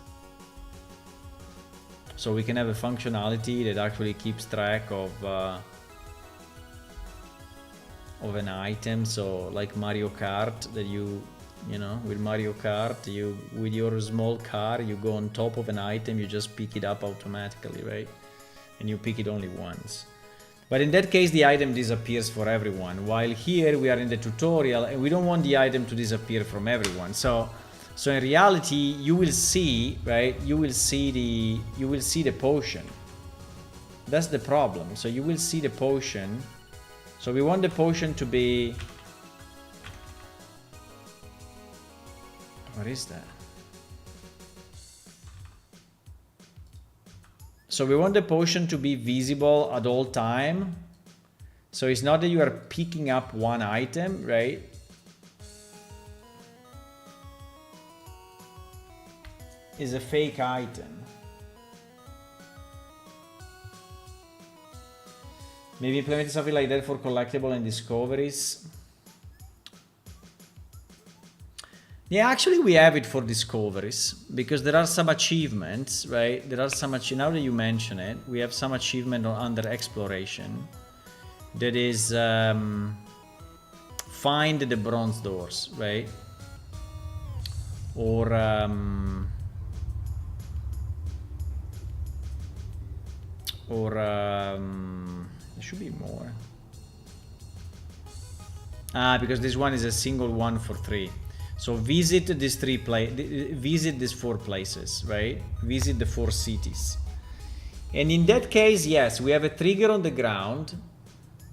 So we can have a functionality that actually keeps track of an item. So like Mario Kart, that you know, with Mario Kart, with your small car, you go on top of an item, you just pick it up automatically, right? And you pick it only once. But in that case, the item disappears for everyone. While here we are in the tutorial and we don't want the item to disappear from everyone. So in reality, you will see, right? You will see the potion. That's the problem. So you will see the potion. So we want the potion to be... What is that? So we want the potion to be visible at all time. So it's not that you are picking up one item, right? It's a fake item. Maybe implement something like that for collectible and discoveries. Yeah, actually we have it for discoveries because there are some achievements, right? There are some now that you mention it, we have some achievement under exploration that is find the bronze doors, right? Or there should be more. Because this one is a single one for 3. So visit these visit these 4 places, right? Visit the 4 cities. And in that case, yes, we have a trigger on the ground,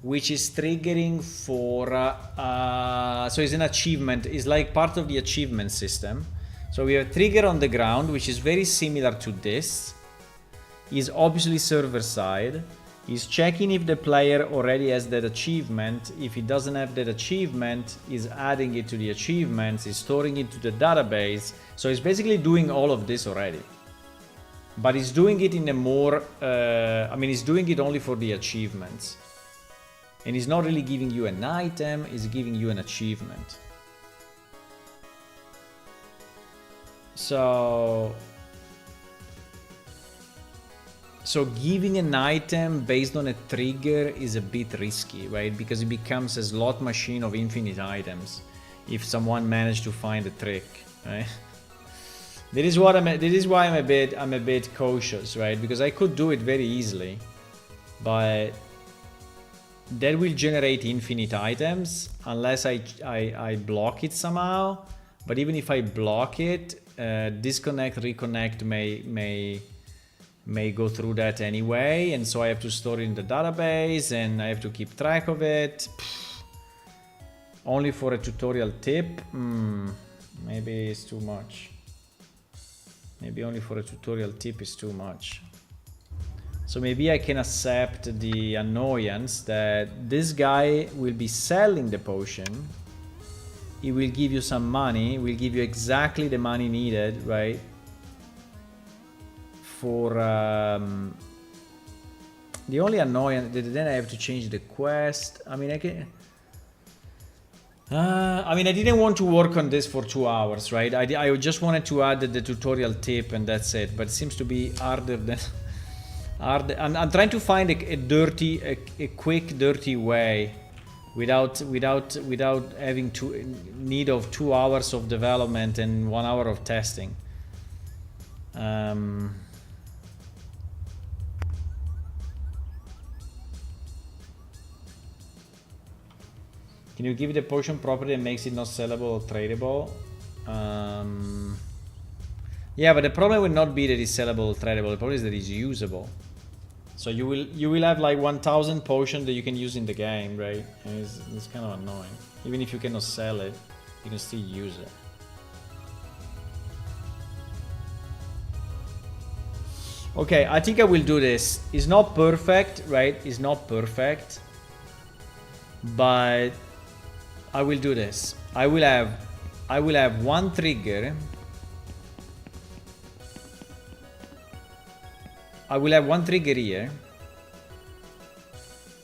which is triggering for, so it's an achievement, it's like part of the achievement system. So we have a trigger on the ground, which is very similar to this. Is obviously server side. Is checking if the player already has that achievement. If he doesn't have that achievement, is adding it to the achievements, is storing it to the database. So he's basically doing all of this already. But he's doing it in a more, he's doing it only for the achievements. And he's not really giving you an item, he's giving you an achievement. So giving an item based on a trigger is a bit risky, right? Because it becomes a slot machine of infinite items if someone managed to find a trick, right? This is why I'm a bit cautious, right? Because I could do it very easily, but that will generate infinite items unless I block it somehow. But even if I block it, disconnect, reconnect may go through that anyway, and so I have to store it in the database and I have to keep track of it. Only for a tutorial tip? Maybe it's too much. Maybe only for a tutorial tip is too much. So maybe I can accept the annoyance that this guy will be selling the potion. He will give you some money, will give you exactly the money needed, right? For the only annoyance, then I have to change the quest. I mean, I can. I didn't want to work on this for 2 hours, right? I just wanted to add the tutorial tip and that's it. But it seems to be harder than. I'm trying to find a quick, dirty way, without having need of 2 hours of development and 1 hour of testing. Can you give it a potion property that makes it not sellable or tradable? Yeah, but the problem will not be that it's sellable or tradable. The problem is that it's usable. So you will have like 1,000 potions that you can use in the game, right? And it's kind of annoying. Even if you cannot sell it, you can still use it. Okay, I think I will do this. It's not perfect, right? It's not perfect. But I will do this. I will have one trigger. I will have one trigger here.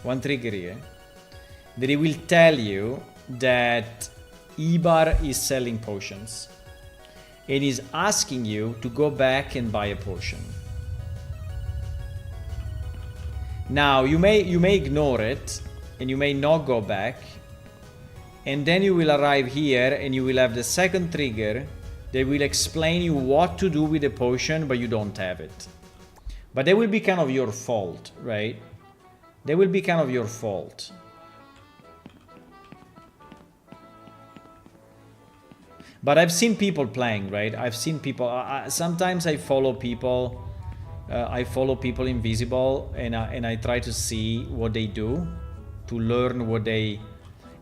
One trigger here. That it will tell you that Ibar is selling potions. And is asking you to go back and buy a potion. Now you may ignore it and you may not go back, and then you will arrive here and you will have the second trigger. They will explain you what to do with the potion, but you don't have it. But that will be kind of your fault, right? That will be kind of your fault. But I've seen people playing, right? I've seen people. Sometimes I follow people. I follow people invisible, and I try to see what they do, to learn what they.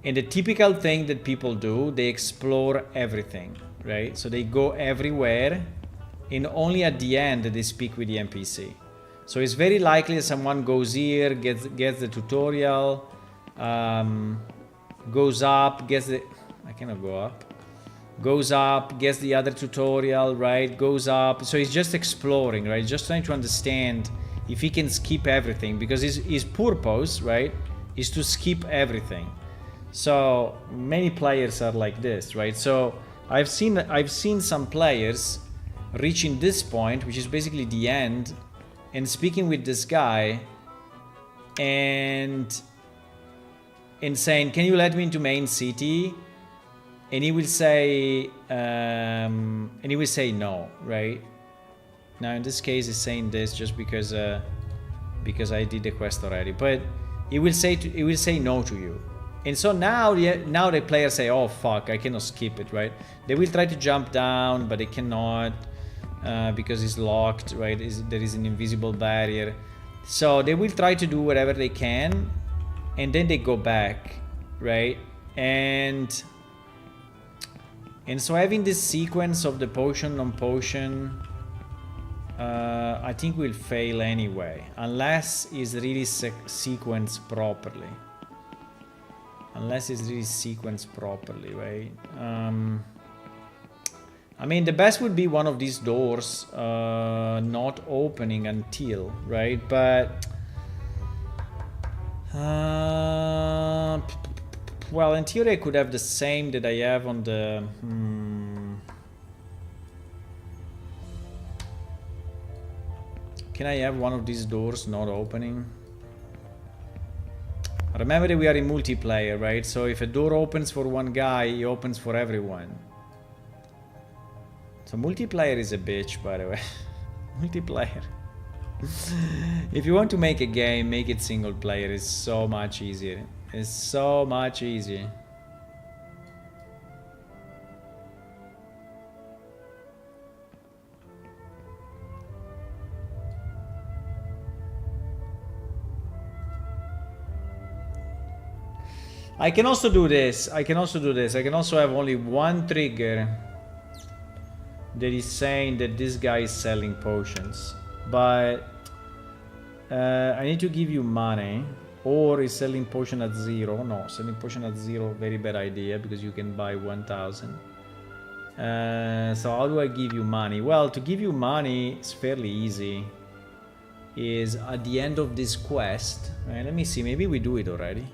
And the typical thing that people do, they explore everything, right? So they go everywhere, and only at the end they speak with the NPC. So it's very likely that someone goes here, gets the tutorial, goes up, gets the. I cannot go up. Goes up, gets the other tutorial, right? Goes up. So he's just exploring, right? Just trying to understand if he can skip everything, because his purpose, right, is to skip everything. So many players are like this, right? So I've seen some players reaching this point, which is basically the end, and speaking with this guy and saying, "Can you let me into main city?" And he will say, no, right? Now in this case, he's saying this just because I did the quest already. But he will say no to you. And so now the players say, "Oh fuck, I cannot skip it," right? They will try to jump down, but they cannot because it's locked, right? There is an invisible barrier. So they will try to do whatever they can, and then they go back, right? And so having this sequence of the potion, non-potion, I think will fail anyway. Unless it's really sequenced properly. Unless it's really sequenced properly, right? I mean, the best would be one of these doors not opening until, right? But... well, in theory I could have the same that I have on the... Can I have one of these doors not opening? Remember that we are in multiplayer, right? So if a door opens for one guy, it opens for everyone. So multiplayer is a bitch, by the way. Multiplayer. If you want to make a game, make it single player. It's so much easier. It's so much easier. I can also do this. I can also have only one trigger that is saying that this guy is selling potions. But I need to give you money. Or is selling potion at 0? No, selling potion at 0, very bad idea, because you can buy 1,000. So how do I give you money? Well, to give you money is fairly easy. Is at the end of this quest. Right, let me see, maybe we do it already.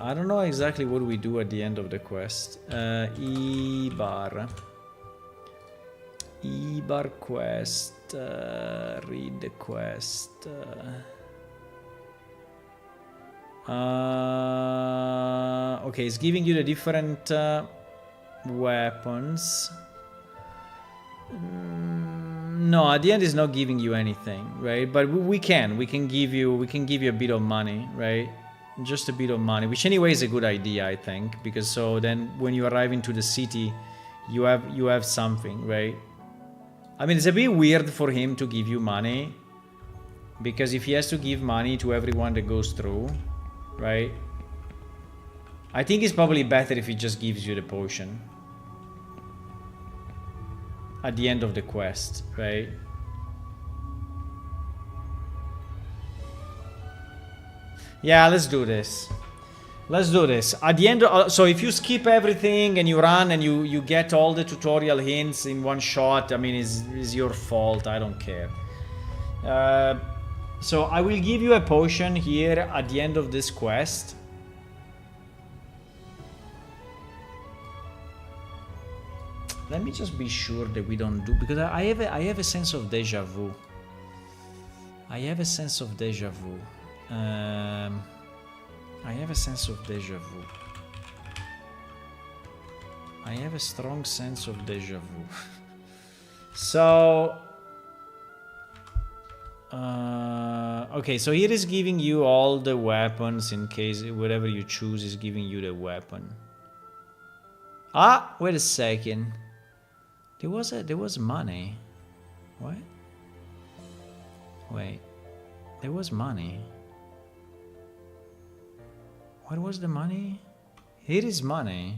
I don't know exactly what we do at the end of the quest. Ibar quest. Read the quest. Okay, it's giving you the different weapons. No, at the end it's not giving you anything, right? But we can give you a bit of money, right? Just a bit of money, which anyway is a good idea, I think, because so then when you arrive into the city, you have something, right? I mean, it's a bit weird for him to give you money, because if he has to give money to everyone that goes through, right? I think it's probably better if he just gives you the potion at the end of the quest, right? Yeah, let's do this. Let's do this. At the end, so if you skip everything and you run and you get all the tutorial hints in one shot, I mean, it's your fault. I don't care. So I will give you a potion here at the end of this quest. Let me just be sure that we don't do, because I have a sense of deja vu. I have a sense of deja vu. I have a sense of deja vu. I have a strong sense of deja vu. So, okay, so here is giving you all the weapons in case whatever you choose is giving you the weapon. Ah, wait a second. There was money. What? Wait. There was money. What was the money? Here is money.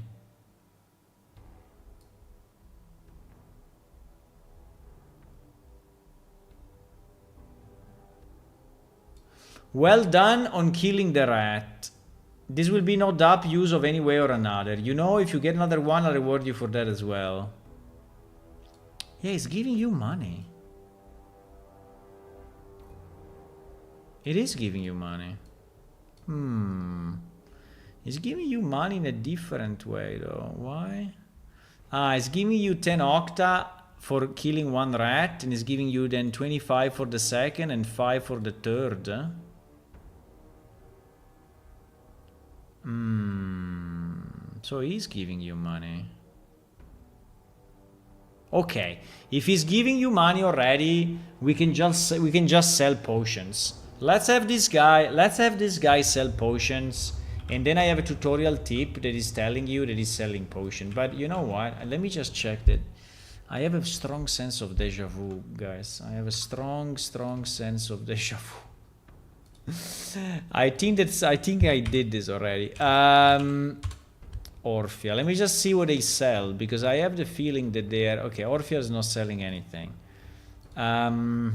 Well done on killing the rat. This will be no doubt use of any way or another. You know, if you get another one, I'll reward you for that as well. Yeah, it's giving you money. It is giving you money. It's giving you money in a different way though. Why? Ah, it's giving you 10 octa for killing one rat, and it's giving you then 25 for the second and 5 for the third. So he's giving you money. Okay, if he's giving you money already, we can just sell potions. Let's have this guy sell potions, and then I have a tutorial tip that is telling you that he's selling potion. But you know what? Let me just check that. I have a strong sense of deja vu, guys. I have a strong sense of deja vu. I think I did this already. Orphea. Let me just see what they sell, because I have the feeling that they are... Okay, Orphea is not selling anything. Telzana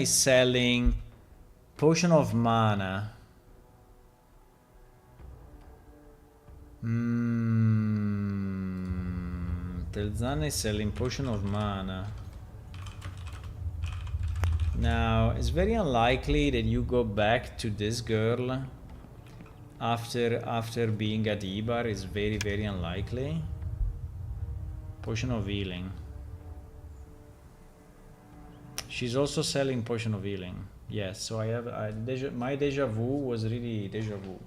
is selling potion of mana. Telzana is selling potion of mana. Now, it's very unlikely that you go back to this girl after being at Ibar. It's very, very unlikely. Potion of healing. She's also selling potion of healing. Yes, so I have my deja vu was really deja vu.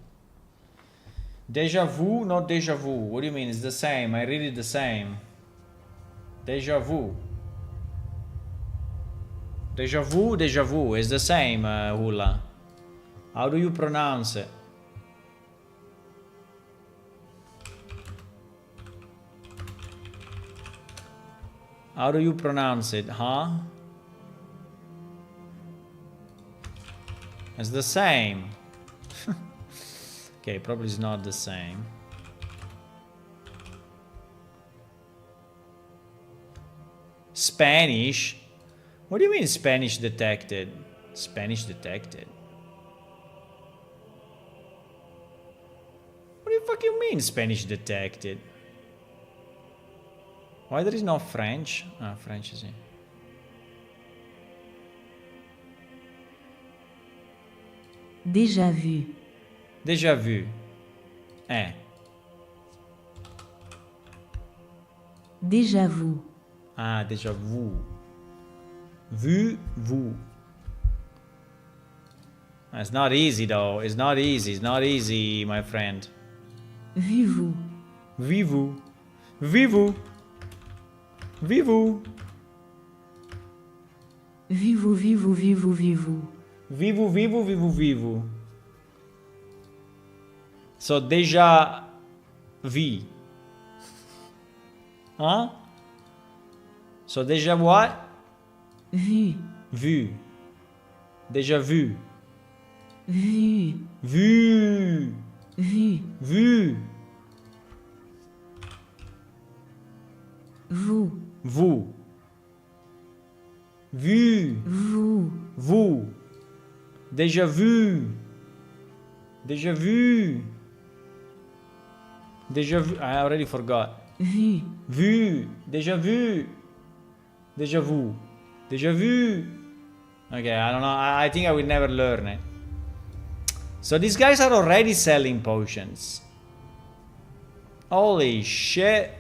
Deja vu, not deja vu. What do you mean? It's the same. I read it the same. Deja vu. Deja vu is the same, Hula. How do you pronounce it? How do you pronounce it, huh? It's the same. Okay, probably it's not the same. Spanish? What do you mean Spanish detected? Spanish detected? What do you fucking mean Spanish detected? Why there is no French? Ah, French is in. Déjà vu. Déjà vu. Eh. Déjà vu. Ah, déjà vu. Vu, vous. It's not easy though. It's not easy. It's not easy, my friend. Vu-vous. Vivu. Vivu. Vivu. Vivo, vivo, vivo, vivo. Vivu, vivu, vivu, vivu. So déjà vu. Huh? So déjà what? Vu, Vu. Déjà vu. vu, Vu. vu. Vu. Vous, Vous. Vu. vous. Vous. Déjà vu. Déjà vu. Déjà vu. I already forgot. Vu, Vu. Déjà vu. Déjà vu. Déjà vu. Okay, I don't know. I think I will never learn it. So these guys are already selling potions. Holy shit.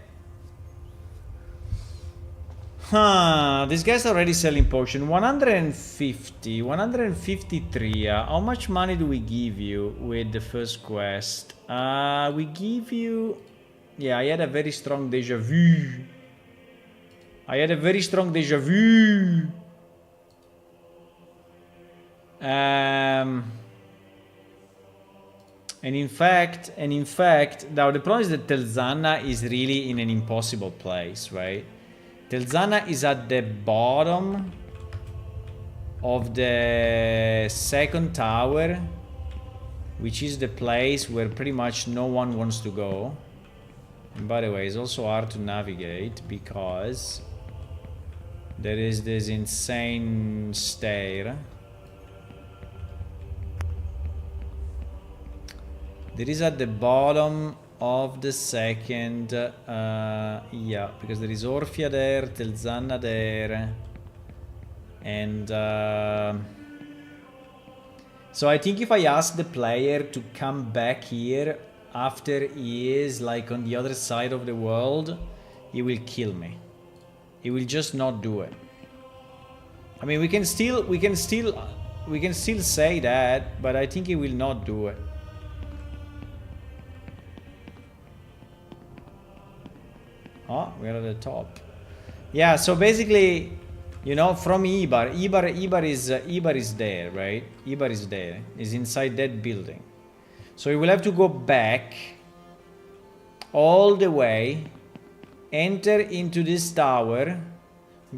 Huh, these guys are already selling potion. 150, 153. How much money do we give you with the first quest? We give you... Yeah, I had a very strong deja vu. I had a very strong deja vu. And in fact, now the problem is that Telzana is really in an impossible place, right? Telzana is at the bottom of the second tower, which is the place where pretty much no one wants to go. And by the way, it's also hard to navigate because there is this insane stair. There is at the bottom of the second, yeah, because there is Orphia there, Telzana there, and so I think if I ask the player to come back here after he is like on the other side of the world, he will kill me. He will just not do it. I mean, we can still say that, but I think he will not do it. Oh, we're at the top. Yeah, so basically, you know, from Ibar is there, right? Ibar is there. Is inside that building. So you will have to go back all the way, enter into this tower,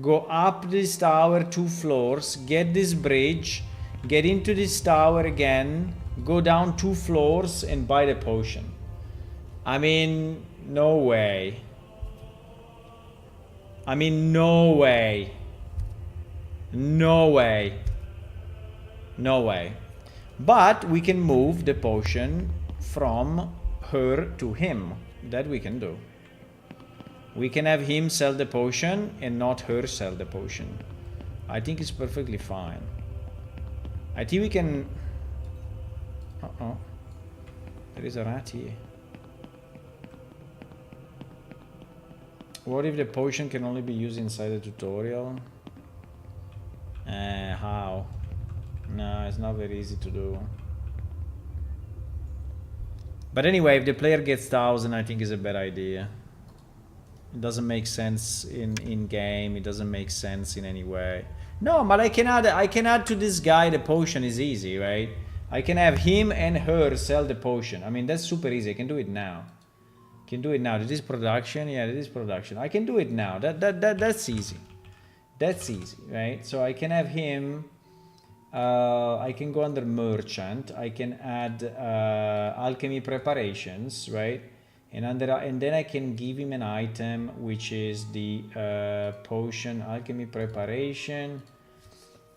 go up this tower 2 floors, get this bridge, get into this tower again, go down 2 floors and buy the potion. I mean, no way. I mean, no way. No way. No way. But we can move the potion from her to him. That we can do. We can have him sell the potion and not her sell the potion. I think it's perfectly fine. I think we can... Uh-oh. There is a rat here. What if the potion can only be used inside the tutorial? How? No, it's not very easy to do. But anyway, if the player gets 1000, I think is a bad idea. It doesn't make sense in game. It doesn't make sense in any way. No, but I can add to this guy the potion is easy, right? I can have him and her sell the potion. I mean, that's super easy. I can do it now. Can do it now. This is production. Yeah, this is production. I can do it now. That's easy. That's easy, right? So I can have him. I can go under merchant. I can add alchemy preparations, right? And then I can give him an item which is the potion alchemy preparation,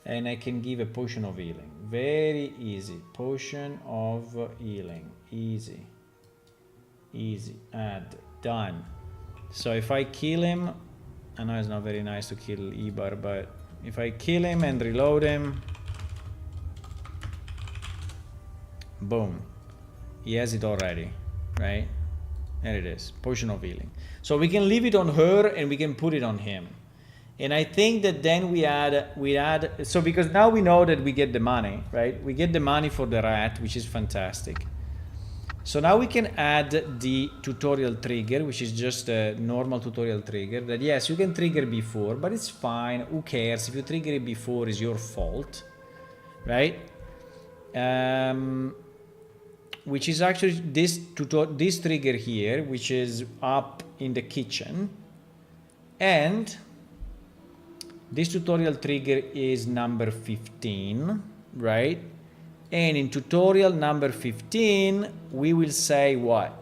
and I can give a potion of healing. Very easy. Potion of healing. Easy. Easy. Add. Done. So if I kill him, I know it's not very nice to kill Ibar, but if I kill him and reload him, boom, he has it already, right? There it is, potion of healing. So we can leave it on her and we can put it on him. And I think that then we add, so because now we know that we get the money, right? We get the money for the rat, which is fantastic. So now we can add the tutorial trigger, which is just a normal tutorial trigger that yes, you can trigger before, but it's fine. Who cares? If you trigger it before, it's your fault, right? Which is actually this trigger here, which is up in the kitchen. And this tutorial trigger is number 15, right? And in tutorial number 15, we will say what?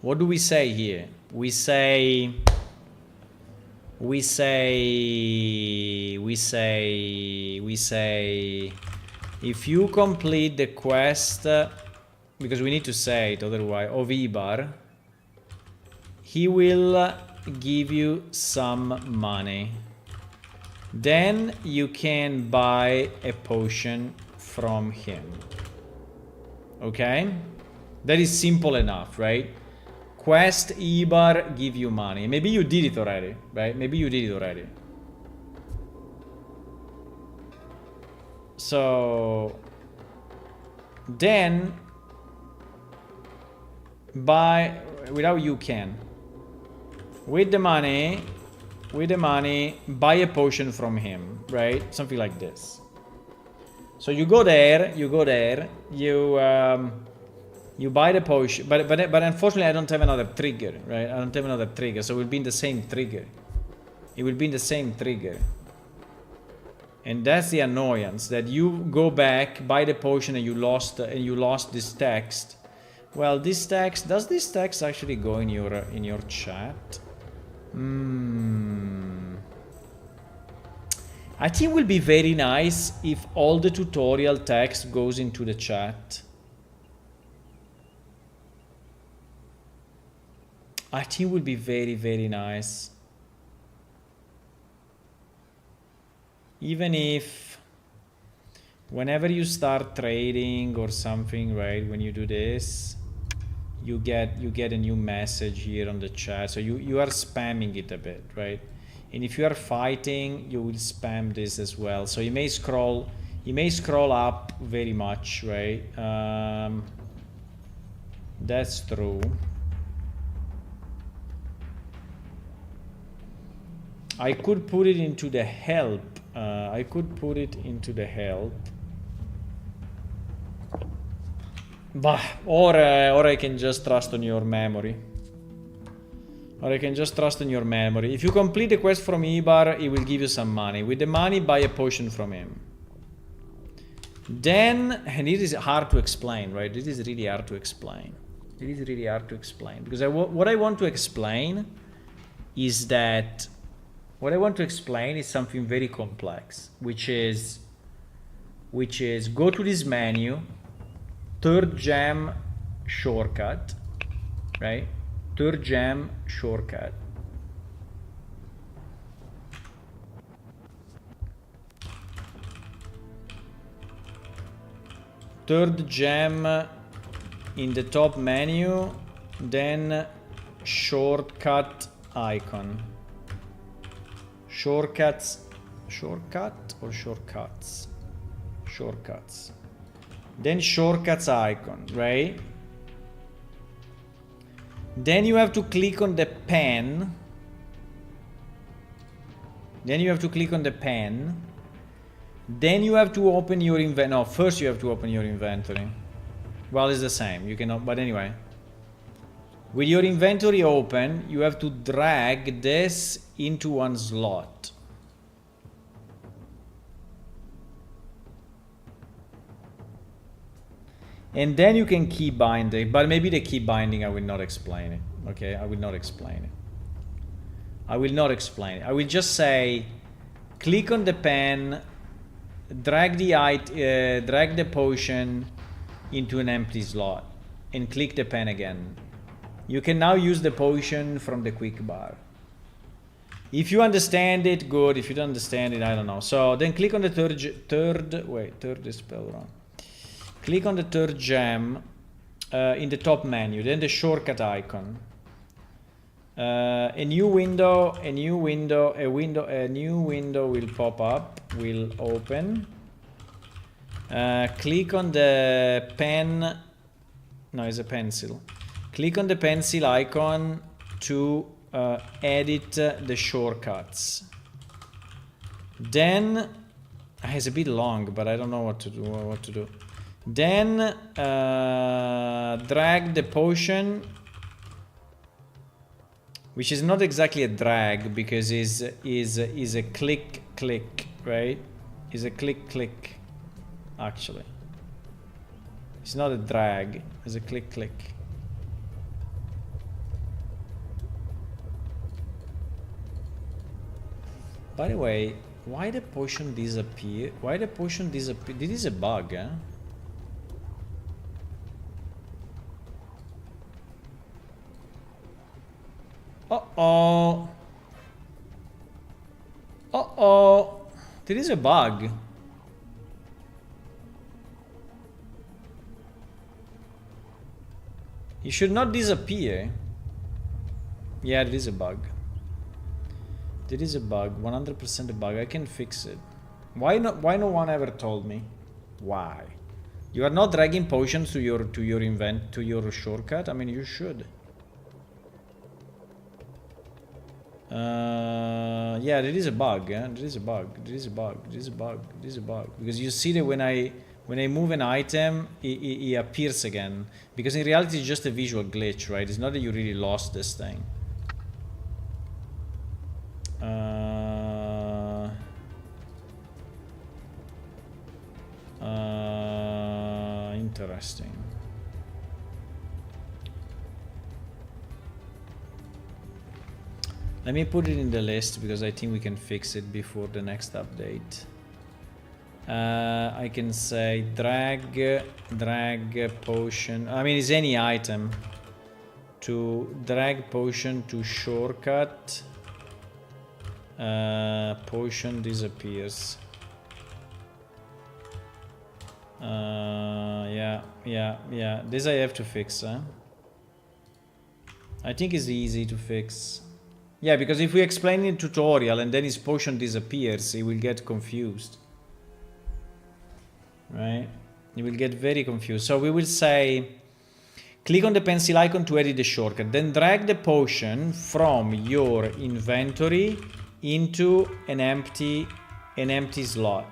What do we say here? We say, if you complete the quest, because we need to say it otherwise, of Ibar, he will give you some money. Then you can buy a potion from him. Okay? That is simple enough, right? Quest Ibar give you money. Maybe you did it already, right? Maybe you did it already. So then buy without you can. With the money, buy a potion from him, right? Something like this. So you go there, you buy the potion, but unfortunately I don't have another trigger, right? I don't have another trigger, so it will be in the same trigger. It will be in the same trigger. And that's the annoyance, that you go back, buy the potion, and you lost this text. Well, this text, does this text actually go in your chat? I think it will be very nice if all the tutorial text goes into the chat. I think it would be very, very nice. Even if whenever you start trading or something, right, when you do this, you get a new message here on the chat. So you are spamming it a bit, right? And if you are fighting, you will spam this as well. So you may scroll up very much, right? That's true. I could put it into the help. Bah, or I can just trust on your memory. If you complete the quest from Ibar, he will give you some money. With the money, buy a potion from him. Then, and it is hard to explain, right? It is really hard to explain. Because what I want to explain is that something very complex, which is go to this menu, third gem shortcut, right? Third gem shortcut. Third gem in the top menu, then shortcut icon. Shortcuts. Then shortcuts icon, right? Then you have to click on the pen. Then you have to open your inventory. No, first you have to open your inventory. Well, it's the same. You cannot, but anyway. With your inventory open, you have to drag this into one slot. And then you can key bind it, but maybe the key binding I will not explain it. Okay, I will not explain it. I will just say, click on the pen, drag the potion into an empty slot, and click the pen again. You can now use the potion from the quick bar. If you understand it, good. If you don't understand it, I don't know. So then click on the third is spelled wrong. Click on the third gem in the top menu, then the shortcut icon. A new window will pop up, will open. Click on the pen. No, it's a pencil. Click on the pencil icon to edit the shortcuts. Then it's a bit long, but I don't know what to do. Then drag the potion, which is not exactly a drag because is a click, right? Is a click actually. It's not a drag, it's a click. By the way, why the potion disappear? Why the potion disappear? This is a bug, eh? Uh-oh. Uh-oh. There is a bug. It should not disappear. Yeah, there is a bug. There is a bug, 100% a bug. I can fix it. Why no one ever told me? Why? You are not dragging potions to your shortcut? I mean, you should. Yeah, there is a bug, eh? There is a bug. Because you see that when I move an item, it appears again. Because in reality, it's just a visual glitch, right? It's not that you really lost this thing. Interesting. Let me put it in the list because I think we can fix it before the next update. I can say drag potion. I mean, it's any item. To drag potion to shortcut. Potion disappears. Yeah. This I have to fix, huh? I think it's easy to fix. Yeah, because if we explain in tutorial and then his potion disappears, he will get confused. Right? He will get very confused. So we will say, click on the pencil icon to edit the shortcut. Then drag the potion from your inventory into an empty slot.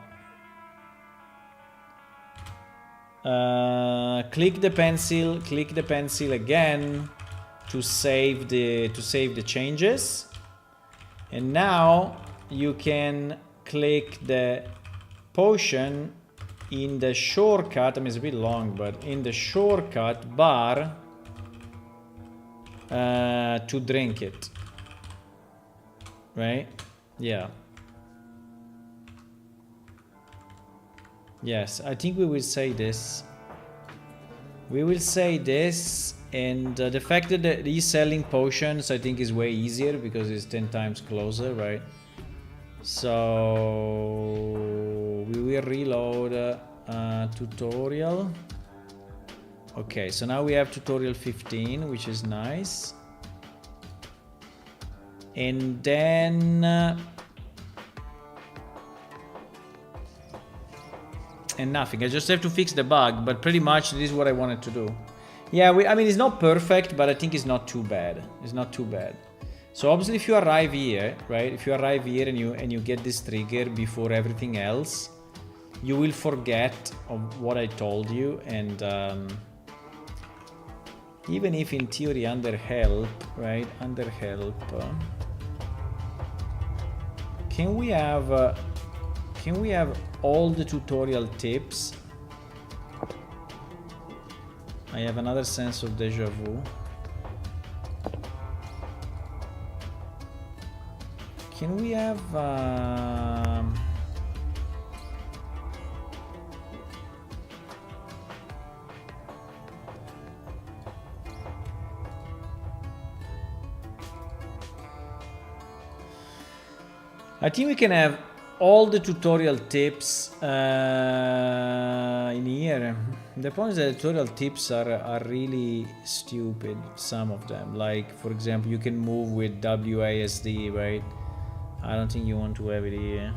Click the pencil again to save the changes, and now you can click the potion in the shortcut. I mean, it's a bit long, but in the shortcut bar to drink it, right? Yeah. Yes, I think we will say this. We will say this, and the fact that he's selling potions, I think, is way easier because it's 10 times closer, right? So we will reload tutorial. Okay, so now we have tutorial 15, which is nice. And then and nothing. I just have to fix the bug, but pretty much this is what I wanted to do. Yeah, I mean, it's not perfect, but I think it's not too bad. It's not too bad. So obviously, if you arrive here, right? If you arrive here and you get this trigger before everything else, you will forget of what I told you. And even if in theory under help, right? Under help, can we have all the tutorial tips? I have another sense of deja vu. Can we have I think we can have all the tutorial tips in here. The point is that tutorial tips are really stupid, some of them. Like, for example, you can move with WASD, right? I don't think you want to have it here.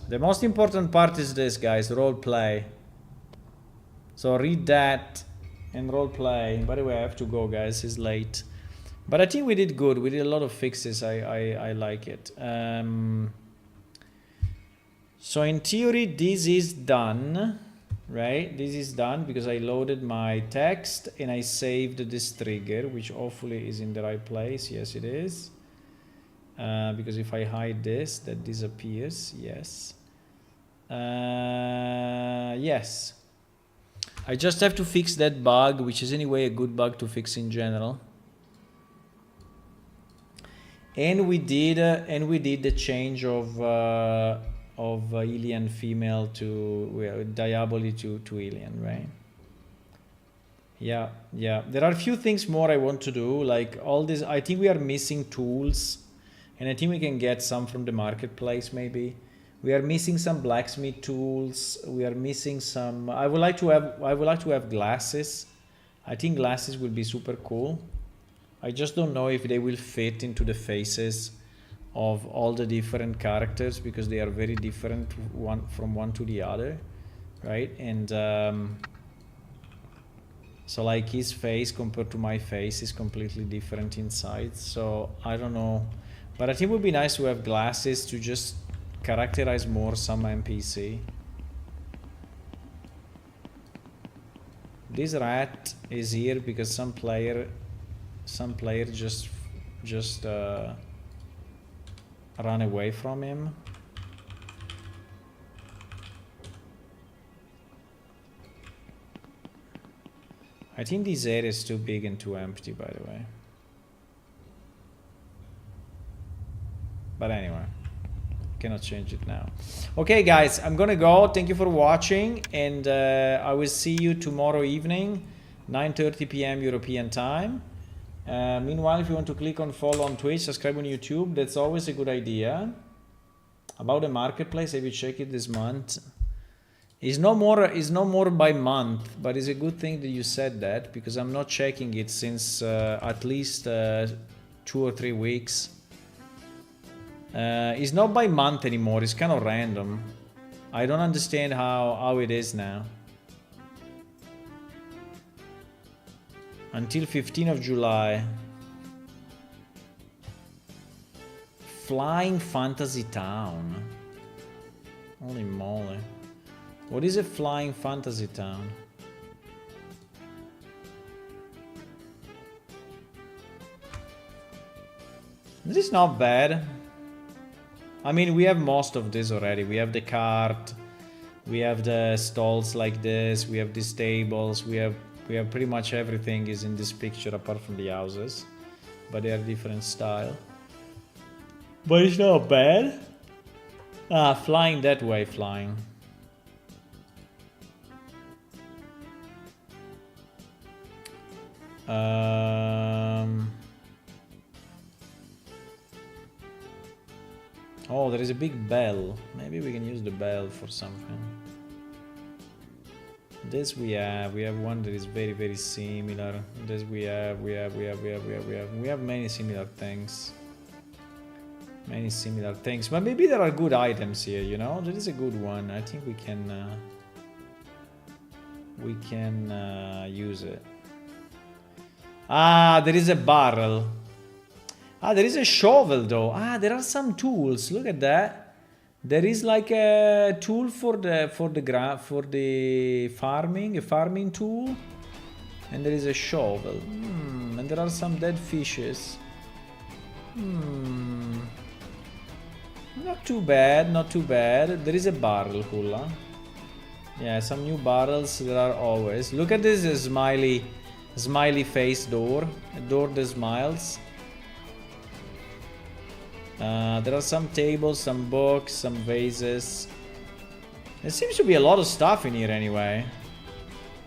The most important part is this, guys, role play. So read that and role play. By the way, I have to go, guys, it's late. But I think we did good. We did a lot of fixes. I like it. So in theory, this is done, right? This is done because I loaded my text and I saved this trigger, which hopefully is in the right place. Yes, it is. Because if I hide this, that disappears. Yes. Yes. I just have to fix that bug, which is anyway a good bug to fix in general. And we did the change of Ilian female to Diaboli to Ilian, right? Yeah. There are a few things more I want to do, like all this. I think we are missing tools, and I think we can get some from the marketplace. Maybe we are missing some blacksmith tools. We are missing some. I would like to have glasses. I think glasses will be super cool. I just don't know if they will fit into the faces of all the different characters because they are very different from one to the other, right? And so like his face compared to my face is completely different inside. So I don't know, but I think it would be nice to have glasses to just characterize more some NPC. This rat is here because some player just run away from him. I think this area is too big and too empty, by the way. But anyway, cannot change it now. Okay, guys, I'm gonna go. Thank you for watching, and I will see you tomorrow evening, 9:30 p.m. European time. Meanwhile, if you want to click on follow on Twitch, subscribe on YouTube, that's always a good idea. About the marketplace, have you checked it this month? It's no more by month, but it's a good thing that you said that because I'm not checking it since at least 2 or 3 weeks. It's not by month anymore. It's kind of random. I don't understand how it is now. Until 15th of July. Flying Fantasy Town. Holy moly. What is a Flying Fantasy Town? This is not bad. I mean, we have most of this already. We have the cart. We have the stalls like this. We have these tables. We have pretty much everything is in this picture apart from the houses. But they are different style. But it's not bad. Ah, flying that way, flying. Oh, there is a big bell. Maybe we can use the bell for something. This we have one that is very, very similar. This we have many similar things. Many similar things, but maybe there are good items here, you know? That is a good one. I think we can use it. Ah, there is a barrel. Ah, there is a shovel though. Ah, there are some tools. Look at that. There is like a tool for the farming, a farming tool, and there is a shovel. And there are some dead fishes. Not too bad, not too bad. There is a barrel, Hula. Yeah, some new barrels there are always. Look at this smiley face door. A door that smiles. There are some tables, some books, some vases. There seems to be a lot of stuff in here anyway.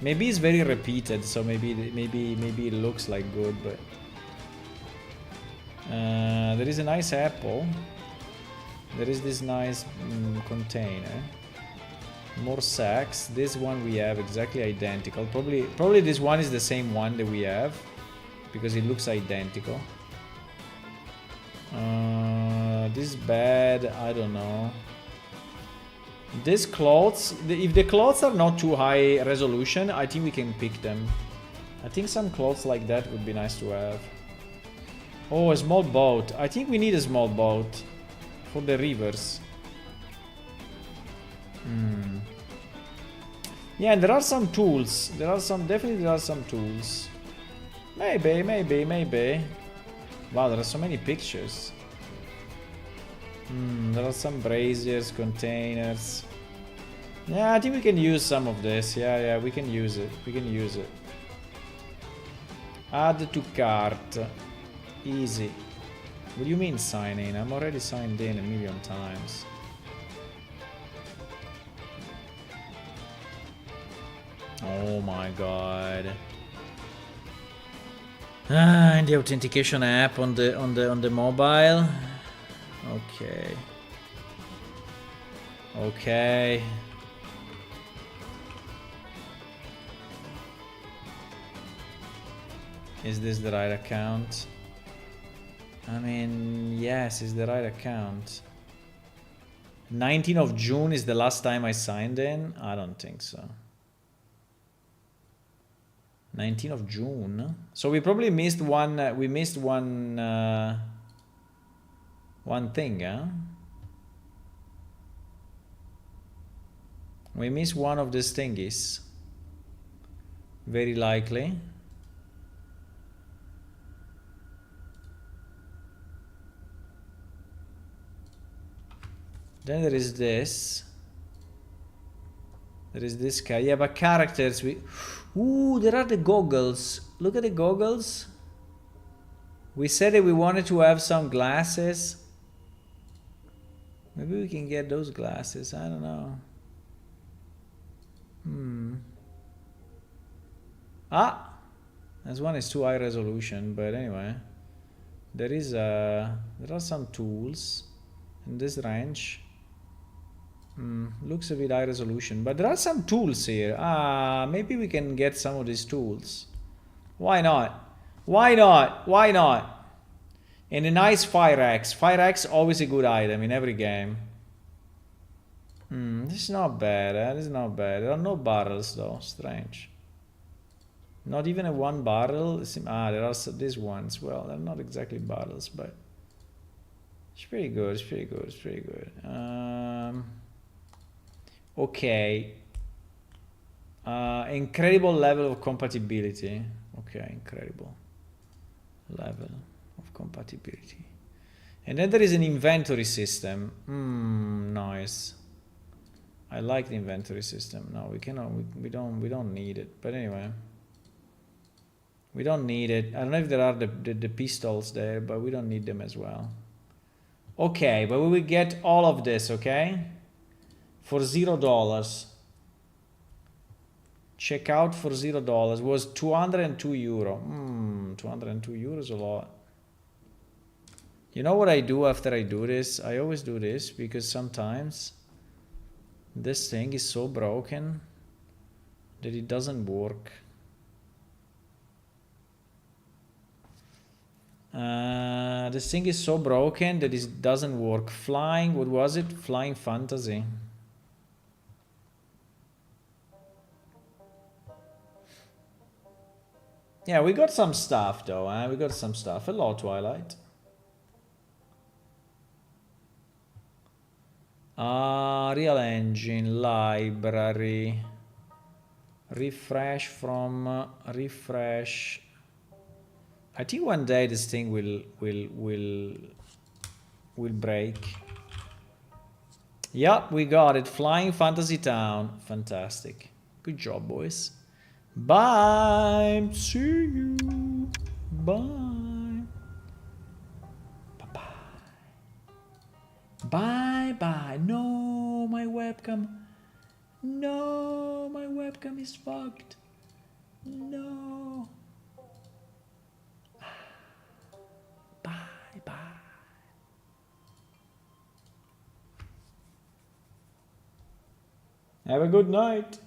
Maybe it's very repeated, so maybe it looks like good, but there is a nice apple. There is this nice container. More sacks. This one we have exactly identical. Probably this one is the same one that we have because it looks identical. This bed, I don't know. These clothes, if the clothes are not too high resolution, I think we can pick them. I think some clothes like that would be nice to have. Oh, a small boat. I think we need a small boat for the rivers. Yeah, and there are some tools. Definitely there are some tools. Maybe. Wow, there are so many pictures. There are some braziers, containers. Yeah, I think we can use some of this. Yeah, we can use it. Add to cart. Easy. What do you mean sign in? I'm already signed in a million times. Oh my god. And the authentication app on the mobile. Okay. Is this the right account? I mean, yes, it's the right account. 19th of June is the last time I signed in? I don't think so. 19th of June. So we probably missed one. We missed one thing, huh? We missed one of these thingies. Very likely. Then there is this. There is this guy. Yeah, but characters. Ooh, there are the goggles. Look at the goggles. We said that we wanted to have some glasses. Maybe we can get those glasses. I don't know. This one is too high resolution, but anyway. There are some tools in this range. Looks a bit high resolution, but there are some tools here. Maybe we can get some of these tools. Why not? And a nice fire axe. Fire axe, always a good item in every game. This is not bad. This is not bad. There are no barrels though. Strange. Not even a one barrel. There are these ones. Well, they're not exactly barrels, but it's pretty good. Okay. Incredible level of compatibility. Okay, incredible level of compatibility. And then there is an inventory system. Nice. I like the inventory system. No, we cannot. We don't need it. But anyway, we don't need it. I don't know if there are the pistols there, but we don't need them as well. Okay, but we will get all of this. Okay. For $0. Check out for $0 was 202 euro. 202 euros a lot. You know what I do after I do this? I always do this because sometimes this thing is so broken that it doesn't work. This thing is so broken that it doesn't work. Flying, what was it? Flying Fantasy. Yeah, we got some stuff though, we got some stuff. Hello, Twilight. Real Engine, library. Refresh from, refresh. I think one day this thing will break. Yep, we got it. Flying Fantasy Town. Fantastic. Good job, boys. Bye. See you. Bye. Bye. Bye. No, my webcam. No, my webcam is fucked. No. Bye. Have a good night.